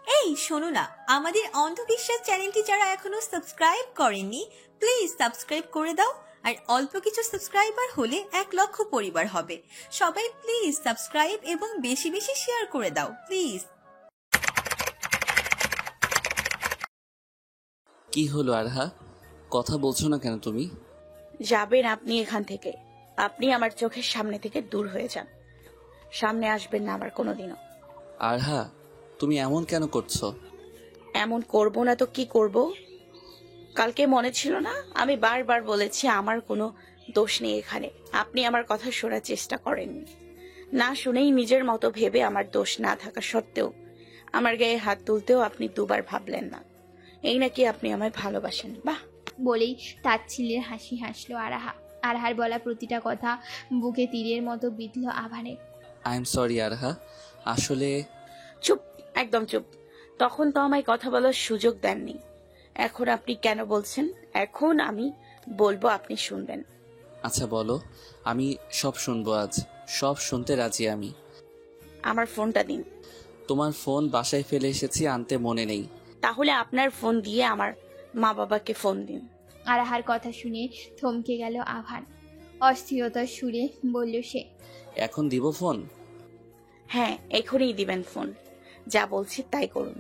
এই শোনো না, আমাদের অন্ধবিশ্বাস চ্যানেলটি যারা এখনো সাবস্ক্রাইব করেননি প্লিজ সাবস্ক্রাইব করে দাও। আর অল্প কিছু সাবস্ক্রাইবার হলে 1,00,000 পরিবার হবে। সবাই প্লিজ সাবস্ক্রাইব এবং বেশি বেশি শেয়ার করে দাও প্লিজ। কি হলো আরহা, কথা বলছো না কেন তুমি? যাবেন আপনি এখান থেকে। আপনি আমার চোখের সামনে থেকে দূর হয়ে যান। সামনে আসবেন না আবার কোনোদিনও। আরহা, তুমি এমন কেন করছো? এমন করব না তো কি করব? কালকে মনে ছিল না আমি বারবার বলেছি আমার কোনো দোষ নেই এখানে। আপনি আমার কথা শোনার চেষ্টা করেননি। না শুনেই নিজের মতো ভেবে আমার দোষ না থাকা সত্ত্বেও আমার গায়ে হাত তুলতেও আপনি দুবার ভাবলেন না। এই নাকি আপনি আমায় ভালোবাসেন? বাহ! বলেই তাচ্ছিল্যের হাসি হাসলো আরাহা। আরহার বলা প্রতিটা কথা বুকে তীরের মতো বিঁধল আভানের। আই এম সরি আরহা, আসলে চুপ, একদম চুপ। তখন তো আমায় কথা বলার সুযোগ দেননি। এখন আপনি কেন বলছেন? এখন আমি বলবো, আপনি শুনবেন। আচ্ছা বলো, আমি সব শুনবো আজ, সব শুনতে রাজি আমি। আমার ফোনটা দিন। তোমার ফোন বাসায় ফেলে এসেছি, আনতে মনে নেই। তাহলে আপনার ফোন দিয়ে আমার মা বাবাকে ফোন দিন। আরাহার কথা শুনে থমকে গেল আভান। অস্থিরতার সুরে বলল সে। এখন দিব ফোন? হ্যাঁ, এখনই দিবেন ফোন। যা বলছি তাই করুন।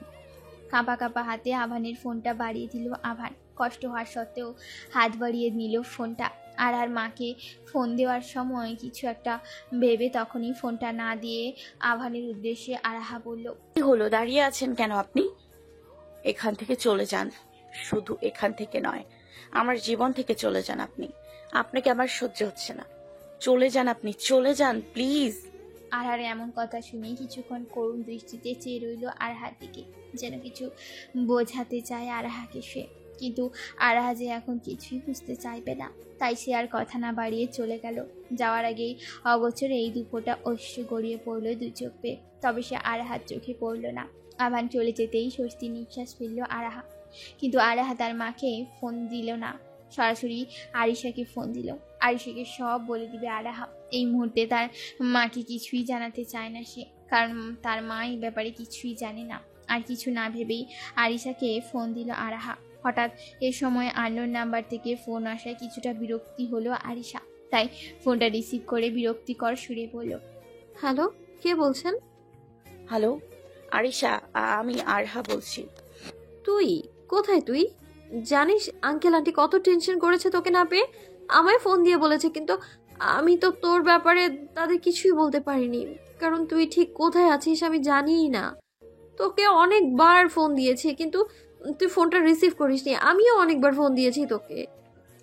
কাঁপা কাঁপা হাতে আভানের ফোনটা বাড়িয়ে দিল আভান। কষ্ট হওয়ার সত্ত্বেও হাত বাড়িয়ে নিল ফোনটা। আর মাকে ফোন দেওয়ার সময় কিছু একটা ভেবে তখনই ফোনটা না দিয়ে আভানের উদ্দেশ্যে আরাহা বলল, কি হলো, দাঁড়িয়ে আছেন কেন আপনি? এখান থেকে চলে যান। শুধু এখান থেকে নয়, আমার জীবন থেকে চলে যান আপনি। আপনাকে আমার সহ্য হচ্ছে না। চলে যান আপনি, চলে যান প্লিজ। আরহার এমন কথা শুনে কিছুক্ষণ করুণ দৃষ্টিতে চেয়ে রইল আরহার দিকে, যেন কিছু বোঝাতে চায় আরহাকে সে। কিন্তু আরহা যে এখন কিছুই বুঝতে চাইবে না, তাই সে আর কথা না বাড়িয়ে চলে গেল। যাওয়ার আগেই অগোচরে এই দুপোটা অশ্রু গড়িয়ে পড়ল দুই চোখ বেয়ে। তবে সে আরহার চোখে পড়ল না। আভান চলে যেতেই স্বস্তির নিঃশ্বাস ফেলল আরাহা। কিন্তু আরাহা তার মাকে ফোন দিল না, সরাসরি আরিশাকে ফোন দিল। আরিশাকে সব বলে দিবে আরাহা। এই মুহূর্তে তার মাকে কিছুই জানাতে চায় না সে, কারণ তার মা এই ব্যাপারে কিছুই জানে না। আর কিছু না ভেবেই আরিশাকে ফোন দিল আরাহা। হঠাৎ এ সময় আননোন নাম্বার থেকে ফোন আসায় কিছুটা বিরক্তি হলো আরিশা, তাই ফোনটা রিসিভ করে বিরক্তিকর সুরে বলল, হ্যালো, কে বলছেন? হ্যালো আরিশা, আমি আরহা বলছি। তুই কোথায়? তুই জানিস আঙ্কেল আন্টি কত টেনশন করেছে তোকে না পেয়ে? আমায় ফোন দিয়ে বলেছে, কিন্তু আমি তো তোর ব্যাপারে তাদের কিছুই বলতে পারিনি, কারণ তুই ঠিক কোথায় আছিস আমি জানিই না। তোকে অনেকবার ফোন দিয়েছি কিন্তু তুই ফোনটা রিসিভ করিসনি। আমিও অনেকবার ফোন দিয়েছি তোকে।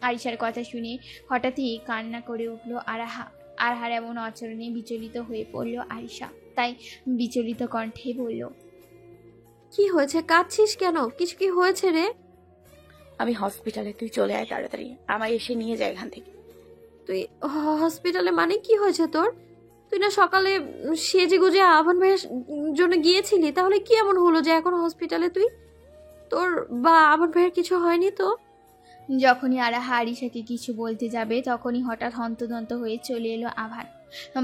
আরিশার কথা শুনে হঠাৎই কান্না করে উঠল আরাহা। আরহার এমন আচরণে বিচলিত হয়ে পড়ল আরিশা, তাই বিচলিত কণ্ঠে বলল, কি হয়েছে? কাঁদছিস কেন? কিছু কি হয়েছে রে? আমি হসপিটালে, তুই চলে আয় তাড়াতাড়ি। আমায় এসে নিয়ে যায় এখান থেকে। তুই হসপিটালে? মানে কি হয়েছে তোর? তুই না সকালে সেজে গুজে আভান ভাইয়ের জন্য গিয়েছিলি, তাহলে কি এমন হলো যে এখন হসপিটালে তুই? তোর বা আভান ভাইয়ের কিছু হয়নি তো? যখনই আরাহা আরিশাকে কিছু বলতে যাবে তখনই হঠাৎ হন্তদন্ত হয়ে চলে এলো আভান।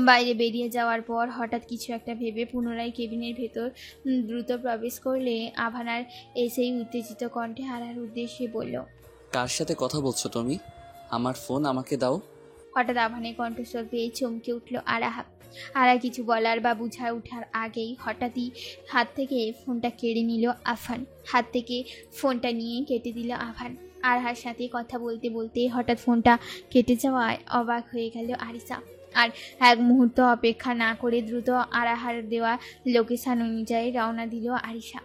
বাইরে বেরিয়ে যাওয়ার পর হঠাৎ কিছু একটা ভেবে পুনরায় কেবিনের ভেতর দ্রুত প্রবেশ করলে আভান আর এসেই উত্তেজিত কণ্ঠে আরার উদ্দেশ্যে বলল, কার সাথে কথা বলছো তুমি? আমার ফোন আমাকে দাও। হঠাৎ আভানের কণ্ঠস্বর পেয়ে চমকে উঠল আরাহা। আরা কিছু বলার বা বুঝায় ওঠার আগেই হঠাৎই হাত থেকে ফোনটা কেড়ে নিল আফান। হাত থেকে ফোনটা নিয়ে কেটে দিল আভান। আরহার সাথে কথা বলতে বলতে হঠাৎ ফোনটা কেটে যাওয়ায় অবাক হয়ে গেল আরিশা। আর এক মুহূর্ত অপেক্ষা না করে দ্রুত আরাহার দেওয়া লোকেশন অনুযায়ী রওনা দিল আরিশা।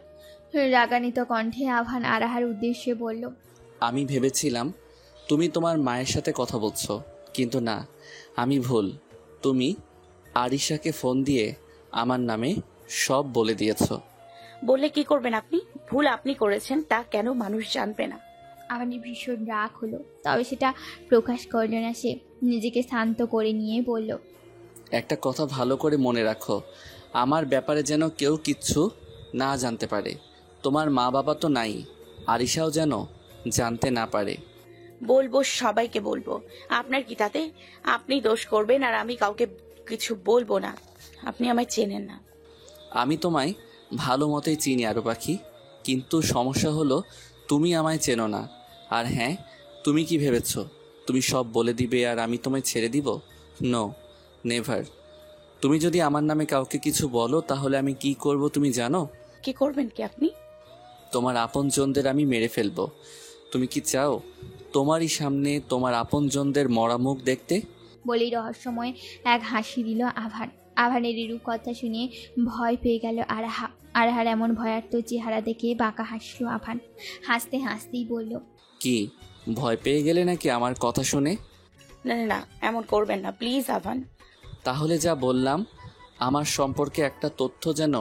রাগান্বিত কণ্ঠে আভান আরাহার উদ্দেশ্যে বলল, আমি ভেবেছিলাম তুমি তোমার মায়ের সাথে কথা বলছো, কিন্তু না, আমি ভুল। তুমি আরিশাকে ফোন দিয়ে আমার নামে সব বলে দিয়েছো। বললে কি করবেন আপনি? ভুল আপনি করেছেন, তা কেন মানুষ জানবে না? আভানের ভীষণ রাগ হলো, তবে সেটা প্রকাশ করল না সে। নিজেকে শান্ত করে নিয়ে বলল, একটা কথা ভালো করে মনে রাখো, আমার ব্যাপারে যেন কেউ কিচ্ছু না জানতে পারে। তোমার মা বাবা তো নাই, আরিশাও যেন জানতে না পারে। বলবো, সবাইকে বলবো। আপনার কি তাতে? আপনি দোষ করবেন আর আমি কাউকে কিছু বলবো না। আপনি আমায় চেনেন না। আমি তোমায় ভালো মতোই চিনি আরও পাখি, কিন্তু সমস্যা হলো তুমি আমায় চেনো না। আর হ্যাঁ, তুমি কি ভেবেছ তুমি সব বলে দিবে আর আমি তোমায় ছেড়ে দিব? No, never. তুমি যদি আমার নামে কাউকে কিছু বলো তাহলে আমি কি করব তুমি জানো? কি করবেন কি আপনি? তোমার আপনজনদের আমি মেরে ফেলবো। তুমি কি চাও তোমারই সামনে তোমার আপনজনদের মরা মুখ দেখতে? বলেই রহস্যময় এক হাসি দিল আভান। আভানের এরূপ কথা শুনে ভয় পেয়ে গেল আরাহা। আরাহার এমন ভয়ার্ত চেহারা দেখে বাঁকা হাসল আভান। হাসতে হাসতেই বলল, কি ভয় পেয়ে গেলে নাকি আমার কথা শুনে? না না না, এমন করবেন না প্লিজ আভান। তাহলে যা বললাম, আমার সম্পর্কে একটা তথ্য যেন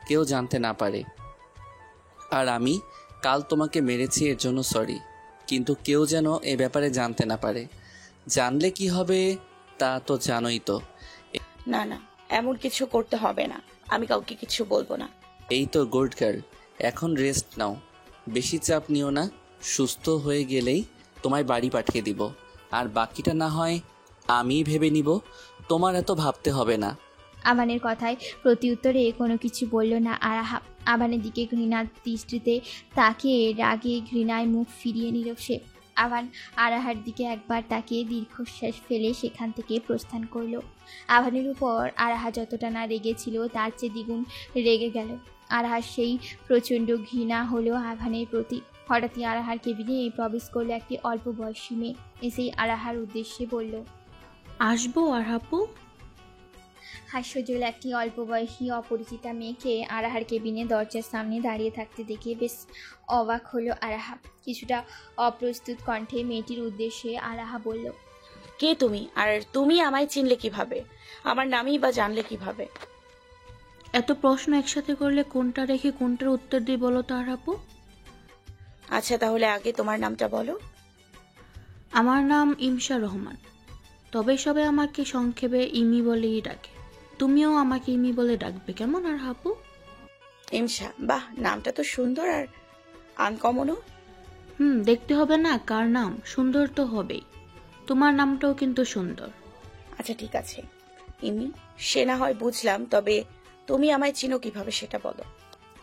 কেউ জানতে না পারে। আর আমি কাল তোমাকে মেরেছি এর জন্য সরি, কিন্তু কেউ যেন এ ব্যাপারে জানতে না পারে। জানলে কি হবে তা তো জানোই তো। না না, এমন কিছু করতে হবে না, আমি কাউকে কিছু বলবো না। এই তো গুড গার্ল, এখন রেস্ট নাও, বেশি চাপ নিও না। সুস্থ হয়ে গেলেই তোমায় বাড়ি পাঠিয়ে দিব, আর বাকিটা না হয় আমি ভেবে নিব। তোমার এত ভাবতে হবে না। আভানের কথায় প্রতিউত্তরে কোনো কিছু বলল না আরাহা। আভানের দিকে ঘৃণার দৃষ্টিতে তাকিয়ে রাগে ঘৃণায় মুখ ফিরিয়ে নিল সে। আভান আরাহার দিকে একবার তাকিয়ে দীর্ঘশ্বাস ফেলে সেখান থেকে প্রস্থান করলো। আভানের উপর আরাহা যতটা না রেগেছিল তার চেয়ে দ্বিগুণ রেগে গেল। আরাহার সেই প্রচণ্ড ঘৃণা হলো আভানের প্রতি। হঠাৎই আরাহার কেবিনে প্রবেশ করলো একটি অল্প বয়সী মেয়ে। এসেই আরাহার উদ্দেশ্যে বলল, আসবো আরহাপু? হাস্যজল একটি অল্প বয়সী অপরিচিতা মেয়েকে আরাহার কেবিনে দরজার সামনে দাঁড়িয়ে থাকতে দেখে বেশ অবাক হলো আরাহা। কিছুটা অপ্রস্তুত কণ্ঠে মেয়েটির উদ্দেশ্যে আরাহা বলল, কে তুমি? আর তুমি আমায় চিনলে কিভাবে? আমার নামই বা জানলে কিভাবে? এত প্রশ্ন একসাথে করলে কোনটা রেখে কোনটার উত্তর দিই বলো তো আরহাপু? আচ্ছা তাহলে আগে তোমার নামটা বলো। আমার নাম ইমশা রহমান, তবে সবাই আমাকে সংক্ষেপে ইমি বলেই ডাকে। তুমিও আমাকে ইমি বলে ডাকবে কেমন আরহাপু? ইমশা, বাহ, নামটা তো সুন্দর আর আনকমনও। দেখতে হবে না কার নাম সুন্দর তো হবেই। তোমার নামটাও কিন্তু সুন্দর। আচ্ছা ঠিক আছে ইমি, সে না হয় বুঝলাম, তবে তুমি আমায় চিনো কিভাবে সেটা বলো।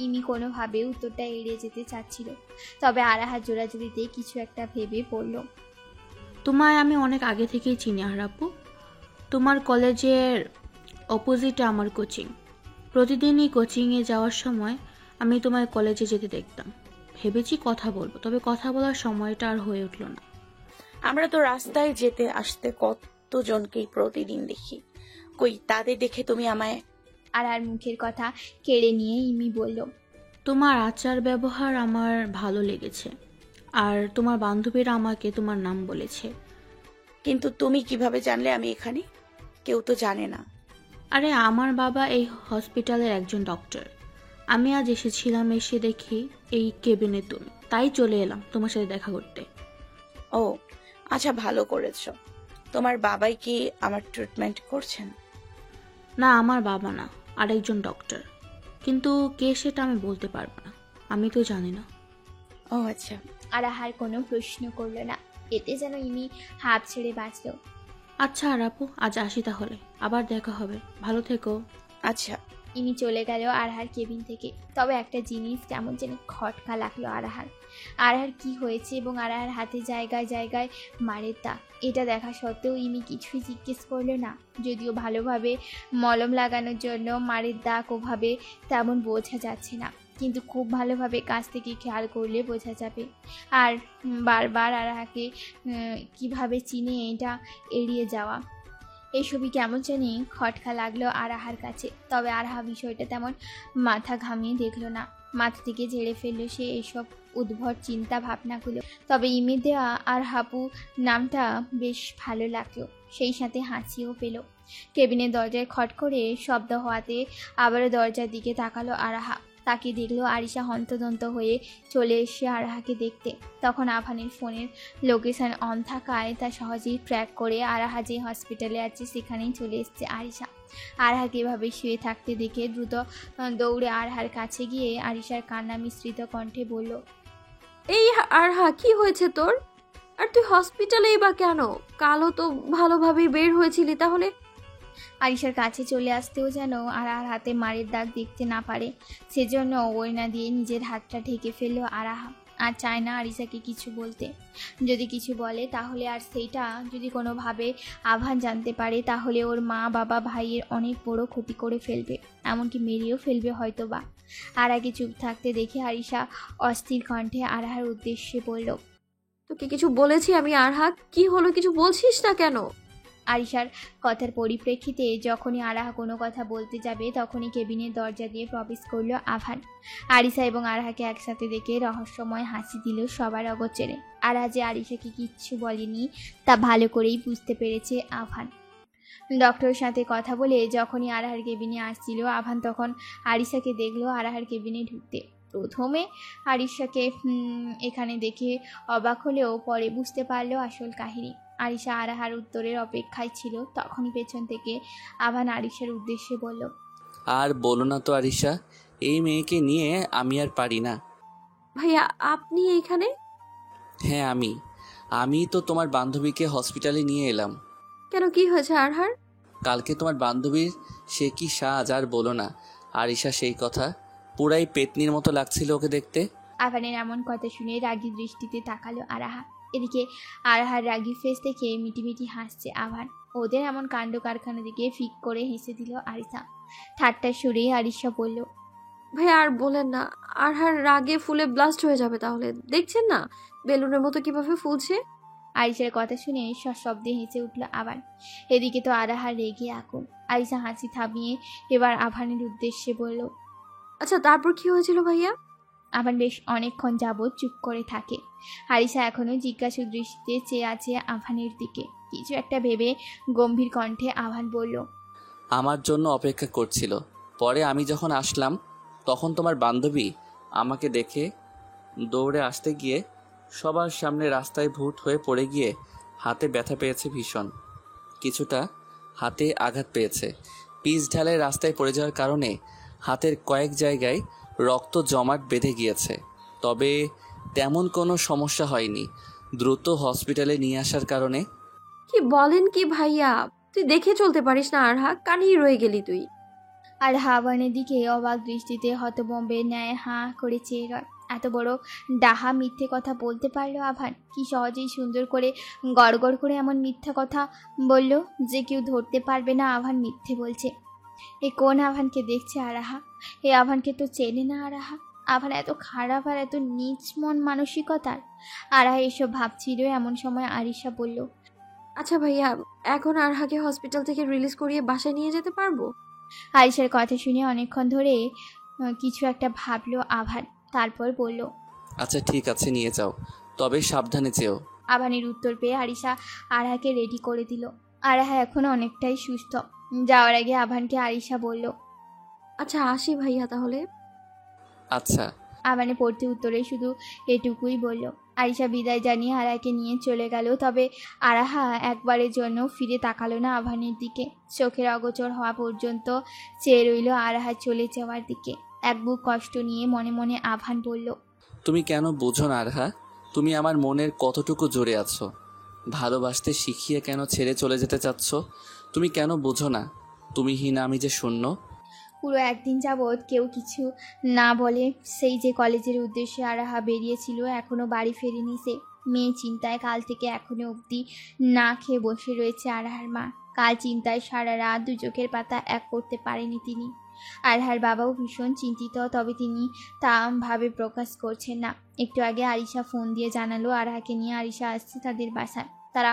ইমি কোনোভাবে উত্তরটা এড়িয়ে যেতে চাচ্ছিল, তবে আরাহা জোরাজুরিতে কিছু একটা ভেবে পড়ল। তোমায় আমি অনেক আগে থেকেই চিনি আরহাপু। তোমার কলেজের অপোজিটে আমার কোচিং। প্রতিদিনই কোচিংয়ে যাওয়ার সময় আমি তোমার কলেজে যেতে দেখতাম। ভেবেছি কথা বলবো, তবে কথা বলার সময়টা আর হয়ে উঠল না। আমরা তো রাস্তায় যেতে আসতে কতজনকেই প্রতিদিন দেখি, কই তাদের দেখে তুমি আমায়? আরার মুখের কথা কেড়ে নিয়ে ইমি বলল, তোমার আচার ব্যবহার আমার ভালো লেগেছে, আর তোমার বান্ধবীরা আমাকে তোমার নাম বলেছে। কিন্তু তুমি কিভাবে জানলে আমি এখানে? কেউ তো জানে না। আরে আমার বাবা এই হসপিটালের একজন ডক্টর। আমি আজ এসেছিলাম, এসে দেখি এই কেবিনে তুমি, তাই চলে এলাম তোমার সাথে দেখা করতে। ও আচ্ছা, ভালো করেছো। তোমার বাবাই কি আমার ট্রিটমেন্ট করছেন? না, আমার বাবা না, আরেকজন ডক্টর, কিন্তু কে সেটা আমি বলতে পারবো না, আমি তো জানি না। ও আচ্ছা। আরাহার কোনো প্রশ্ন করল না। এতে যেন ইমি হাঁপ ছেড়ে বাঁচল। আচ্ছা আর আপু, আজ আসি তাহলে, আবার দেখা হবে, ভালো থেকো। আচ্ছা। ইমি চলে গেল আরাহার কেবিন থেকে। তবে একটা জিনিস কেমন যেন খটকা লাগলো আরাহার। আরাহার কি হয়েছে এবং আরাহার হাতে জায়গায় জায়গায় মারের দাগ, এটা দেখা সত্ত্বেও ইমি কিছুই জিজ্ঞেস করলো না। যদিও ভালোভাবে মলম লাগানোর জন্য মারের দাগ ওভাবে তেমন বোঝা যাচ্ছে না, কিন্তু খুব ভালোভাবে কাছ থেকে খেয়াল করলে বোঝা যাবে। আর বারবার আরাহাকে কিভাবে চিনে এটা এড়িয়ে যাওয়া, এইসবই কেমন জানি খটকা লাগলো আরাহার কাছে। তবে আরাহা বিষয়টা তেমন মাথা ঘামিয়ে দেখলো না, মাথা থেকে ঝেড়ে ফেললো সে এইসব উদ্ভট চিন্তা ভাবনাগুলো। তবে ইমি দেওয়া আর হাপু নামটা বেশ ভালো লাগলো, সেই সাথে হাসিও পেল। কেবিনের দরজায় খট করে শব্দ হওয়াতে আবারও দরজার দিকে তাকালো আরাহা। তাকে দেখলো আরিশা হন্তদন্ত হয়ে চলে এসে আরাহাকে দেখতে। তখন আভানের ফোনের লোকেশন অন থাকায় তা সহজেই ট্র্যাক করে আরাহা যে হসপিটালে আছে সেখানেই চলে এসছে আরিশা। আরাহাকে এভাবে শুয়ে থাকতে দেখে দ্রুত দৌড়ে আরাহার কাছে গিয়ে আরিশার কান্না মিশ্রিত কণ্ঠে বলল, এই আরহা, কি হয়েছে তোর? আর তুই হসপিটালেই বা কেন? কালও তো ভালোভাবেই বের হয়েছিলি, তাহলে? আরিশার কাছে চলে আসতেও যেন আরাহার হাতে মারের দাগ দেখতে না পারে, সেজন্য ওড়না দিয়ে নিজের হাতটা ঢেকে ফেললো আরাহা। আর চায় না আরিশাকে কিছু বলতে। যদি কিছু বলে তাহলে আর সেইটা যদি কোনোভাবে আভান জানতে পারে তাহলে ওর মা বাবা ভাইয়ের অনেক বড় ক্ষতি করে ফেলবে, এমনকি মেরেও ফেলবে হয়তো বা। আরাকে চুপ থাকতে দেখে আরিশা অস্থির কণ্ঠে আরাহার উদ্দেশ্যে বলল, তোকে কিছু বলেছি আমি আরহা? কি হলো, কিছু বলছিস না কেন? আরিশার কথার পরিপ্রেক্ষিতে যখনই আরাহা কোনো কথা বলতে যাবে তখনই কেবিনের দরজা দিয়ে প্রবেশ করলো আভান। আরিশা এবং আরাহাকে একসাথে দেখে রহস্যময় হাসি দিল সবার অগোচরে। আরাহা যে আরিশাকে কিচ্ছু বলেনি তা ভালো করেই বুঝতে পেরেছে আভান। ডক্টরের সাথে কথা বলে যখনই আরাহার কেবিনে আসছিল আভান তখন আরিশাকে দেখলো আরাহার কেবিনে ঢুকতে। প্রথমে আরিশাকে এখানে দেখে অবাক হলেও পরে বুঝতে পারলো আসল কাহিনী। আরিশা আরাহার উত্তরের অপেক্ষায় ছিল, তখনই পেছন থেকে আভান আরিশার উদ্দেশ্যে বলল, আর বলো না তো আরিশা, এই মেয়েকে নিয়ে আমি আর পারি না। ভাইয়া আপনি এখানে? হ্যাঁ আমি তো তোমার বান্ধবীকে হসপিটালে নিয়ে এলাম। কেন, কি হয়েছে আরহার? কালকে তোমার বান্ধবীর সে কি সাজ আর বলো না আরিশা, সেই কথা পুরাই পেতনির মতো লাগছিল ওকে দেখতে। আভানের এমন কথা শুনে রাগী দৃষ্টিতে তাকালো আরাহা। এদিকে আরাহার রাগী ফেস দেখে মিটিমিটি হাসছে আভান। ওদের এমন কাণ্ড কারখানা দিকে ফিক করে হেসে দিল আরিশা। ঠাট্টার সুরে আরিশা বলল, ভাইয়া আর বলেন না, আরহার রাগে ফুলে ব্লাস্ট হয়ে যাবে তাহলে। দেখছেন না বেলুনের মতো কিভাবে ফুলছে? আরিশার কথা শুনে সশব্দে হেসে উঠল আভান। এদিকে তো আরাহার রেগে আগুন। আরিশা হাসি থামিয়ে এবার আভানের উদ্দেশ্যে বলল, আচ্ছা তারপর কি হয়েছিল ভাইয়া? আভান বেশ অনেকক্ষণ যাবৎ চুপ করে থাকে। আরিশা এখনো জিজ্ঞাসু দৃষ্টিতে চেয়ে আছে আভানের দিকে। কিছু একটা ভেবে গম্ভীর কণ্ঠে আভান বলল, আমার জন্য অপেক্ষা করছিল। পরে আমি যখন আসলাম তখন তোমার বান্ধবী আমাকে দেখে দৌড়ে আসতে গিয়ে সবার সামনে রাস্তায় ভূত হয়ে পড়ে গিয়ে হাতে ব্যথা পেয়েছে ভীষণ। কিছুটা হাতে আঘাত পেয়েছে। পিচ ঢালাই রাস্তায় পড়ে যাওয়ার কারণে হাতের কয়েক জায়গায় রক্ত জমাট বেঁধে গিয়েছে। তবে তেমন কোনো সমস্যা হয়নি দ্রুত হসপিটালে নিয়ে আসার কারণে। কি বলেন কি ভাইয়া, তুই দেখে চলতে পারিস না আরহা? কানেই রয়ে গেলি তুই। আর আভানের দিকে অবাক দৃষ্টিতে হতভম্বের ন্যায় হাঁ করে চেয়ে রয়। এত বড় ডাহা মিথ্যে কথা বলতে পারলো আভান? কি সহজেই সুন্দর করে গড়গড় করে এমন মিথ্যা কথা বলল যে কেউ ধরতে পারবে না আভান মিথ্যে বলছে। এ কোন আভানকে দেখছে আরাহা? এ আভানকে তো চেনে না আরাহা। আভান এত খারাপ আর এত নীচ মন মানসিকতার? আরাহা এসব ভাবছিল এমন সময় আরিশা বলল, আচ্ছা ভাইয়া, এখন আরহাকে হসপিটাল থেকে রিলিজ করিয়ে বাসায় নিয়ে যেতে পারবো? আরিশার কথা শুনে অনেকক্ষণ ধরে কিছু একটা ভাবলো আভান, তারপর বলল, আচ্ছা ঠিক আছে নিয়ে যাও, তবে সাবধানে যেও। আভানের উত্তর পেয়ে আরিশা আরাহাকে রেডি করে দিল। আরাহা এখন অনেকটাই সুস্থ। যাওয়ার আগে আভানকে আরিশা বলল, আচ্ছা আসি ভাইয়া তাহলে। আচ্ছা। আভানে পড়তে উত্তরে শুধু এটুকুই বলল। আরিশা বিদায় জানিয়ে আরাহাকে নিয়ে চলে গেল। তবে আরাহা একবারের জন্য ফিরে তাকালো না আভানের দিকে। চোখের অগোচর হওয়া পর্যন্ত চেয়ে রইল আরাহা চলে যাওয়ার দিকে। এক বুক কষ্ট নিয়ে মনে মনে আভান বলল, তুমি কেন বুঝো না আরহা? তুমি আমার মনের কতটুকু জোরে আছো। ভালোবাসতে শিখিয়ে কেন ছেড়ে চলে যেতে চাচ্ছ? তুমি কেন বুঝো না তুমি হীন, আমি যে শূন্য। পুরো একদিন যাবৎ কেউ কিছু না বলে সেই যে কলেজের উদ্দেশ্যে আরাহা বেরিয়েছিল এখনো বাড়ি ফেরেনি সে। মেয়ে চিন্তায় কাল থেকে এখনো অবধি না খেয়ে বসে রয়েছে আরাহার মা। কাল চিন্তায় সারা রাত দু চোখের পাতা এক করতে পারেনি তিনি। আরাহার বাবাও ভীষণ চিন্তিত, তবে তিনি তা ভাবে প্রকাশ করছেন না। একটু আগে আরিশা ফোন দিয়ে জানালো আরাহাকে নিয়ে আরিশা আসছে তাদের বাসায়। তারা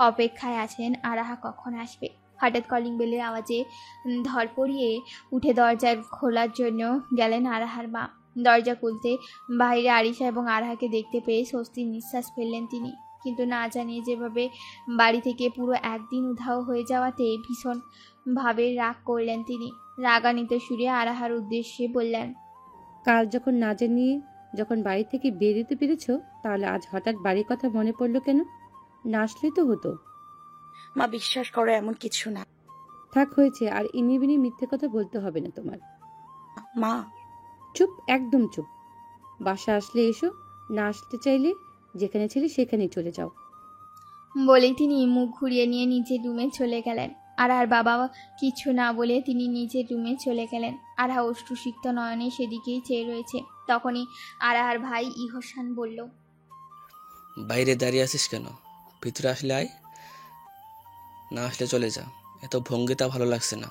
অপেক্ষায় আছেন আরাহা কখন আসবে। হঠাৎ কলিং বেলের আওয়াজে ধরপড়িয়ে উঠে দরজা খোলার জন্য গেলেন আরাহার মা। দরজা খুলতে বাইরে আরিশা এবং আরাহাকে দেখতে পেয়ে স্বস্তির নিঃশ্বাস ফেললেন তিনি। কিন্তু না জানিয়ে যেভাবে বাড়ি থেকে পুরো একদিন উধাও হয়ে যাওয়াতে ভীষণভাবে রাগ করলেন তিনি। রাগান্বিত সুরে আরাহার উদ্দেশ্যে বললেন, কাল যখন না জানিয়ে যখন বাড়ি থেকে বেরোতে পেরেছো, তাহলে আজ হঠাৎ বাড়ির কথা মনে পড়লো কেন? না আসলেই তো হতো। মা বিশ্বাস করো এমন কিছু না। থাক হয়েছে, আর ইনিবিনি মিথ্যে কথা বলতে হবে না তোমার। মা চুপ, একদম চুপ। বাসা আসলে এসো, না আসতে চাইলে যেখানে ছিলে সেখানেই চলে যাও। বলেই তিনি মুখ ঘুরিয়ে নিয়ে নিজের রুমে চলে গেলেন। আরহার বাবা কিছু না বলে তিনি নিজের রুমে চলে গেলেন। আরহা অশ্রুসিক্ত নয়নে সেদিকেই চেয়ে রয়েছে। তখনই আরহার ভাই ইহসান বলল, বাইরে দাঁড়িয়ে আছিস কেন? ভিতরে আসলে আয়, না আসলে চলে যা। এত ভঙ্গিটা ভালো লাগছে না।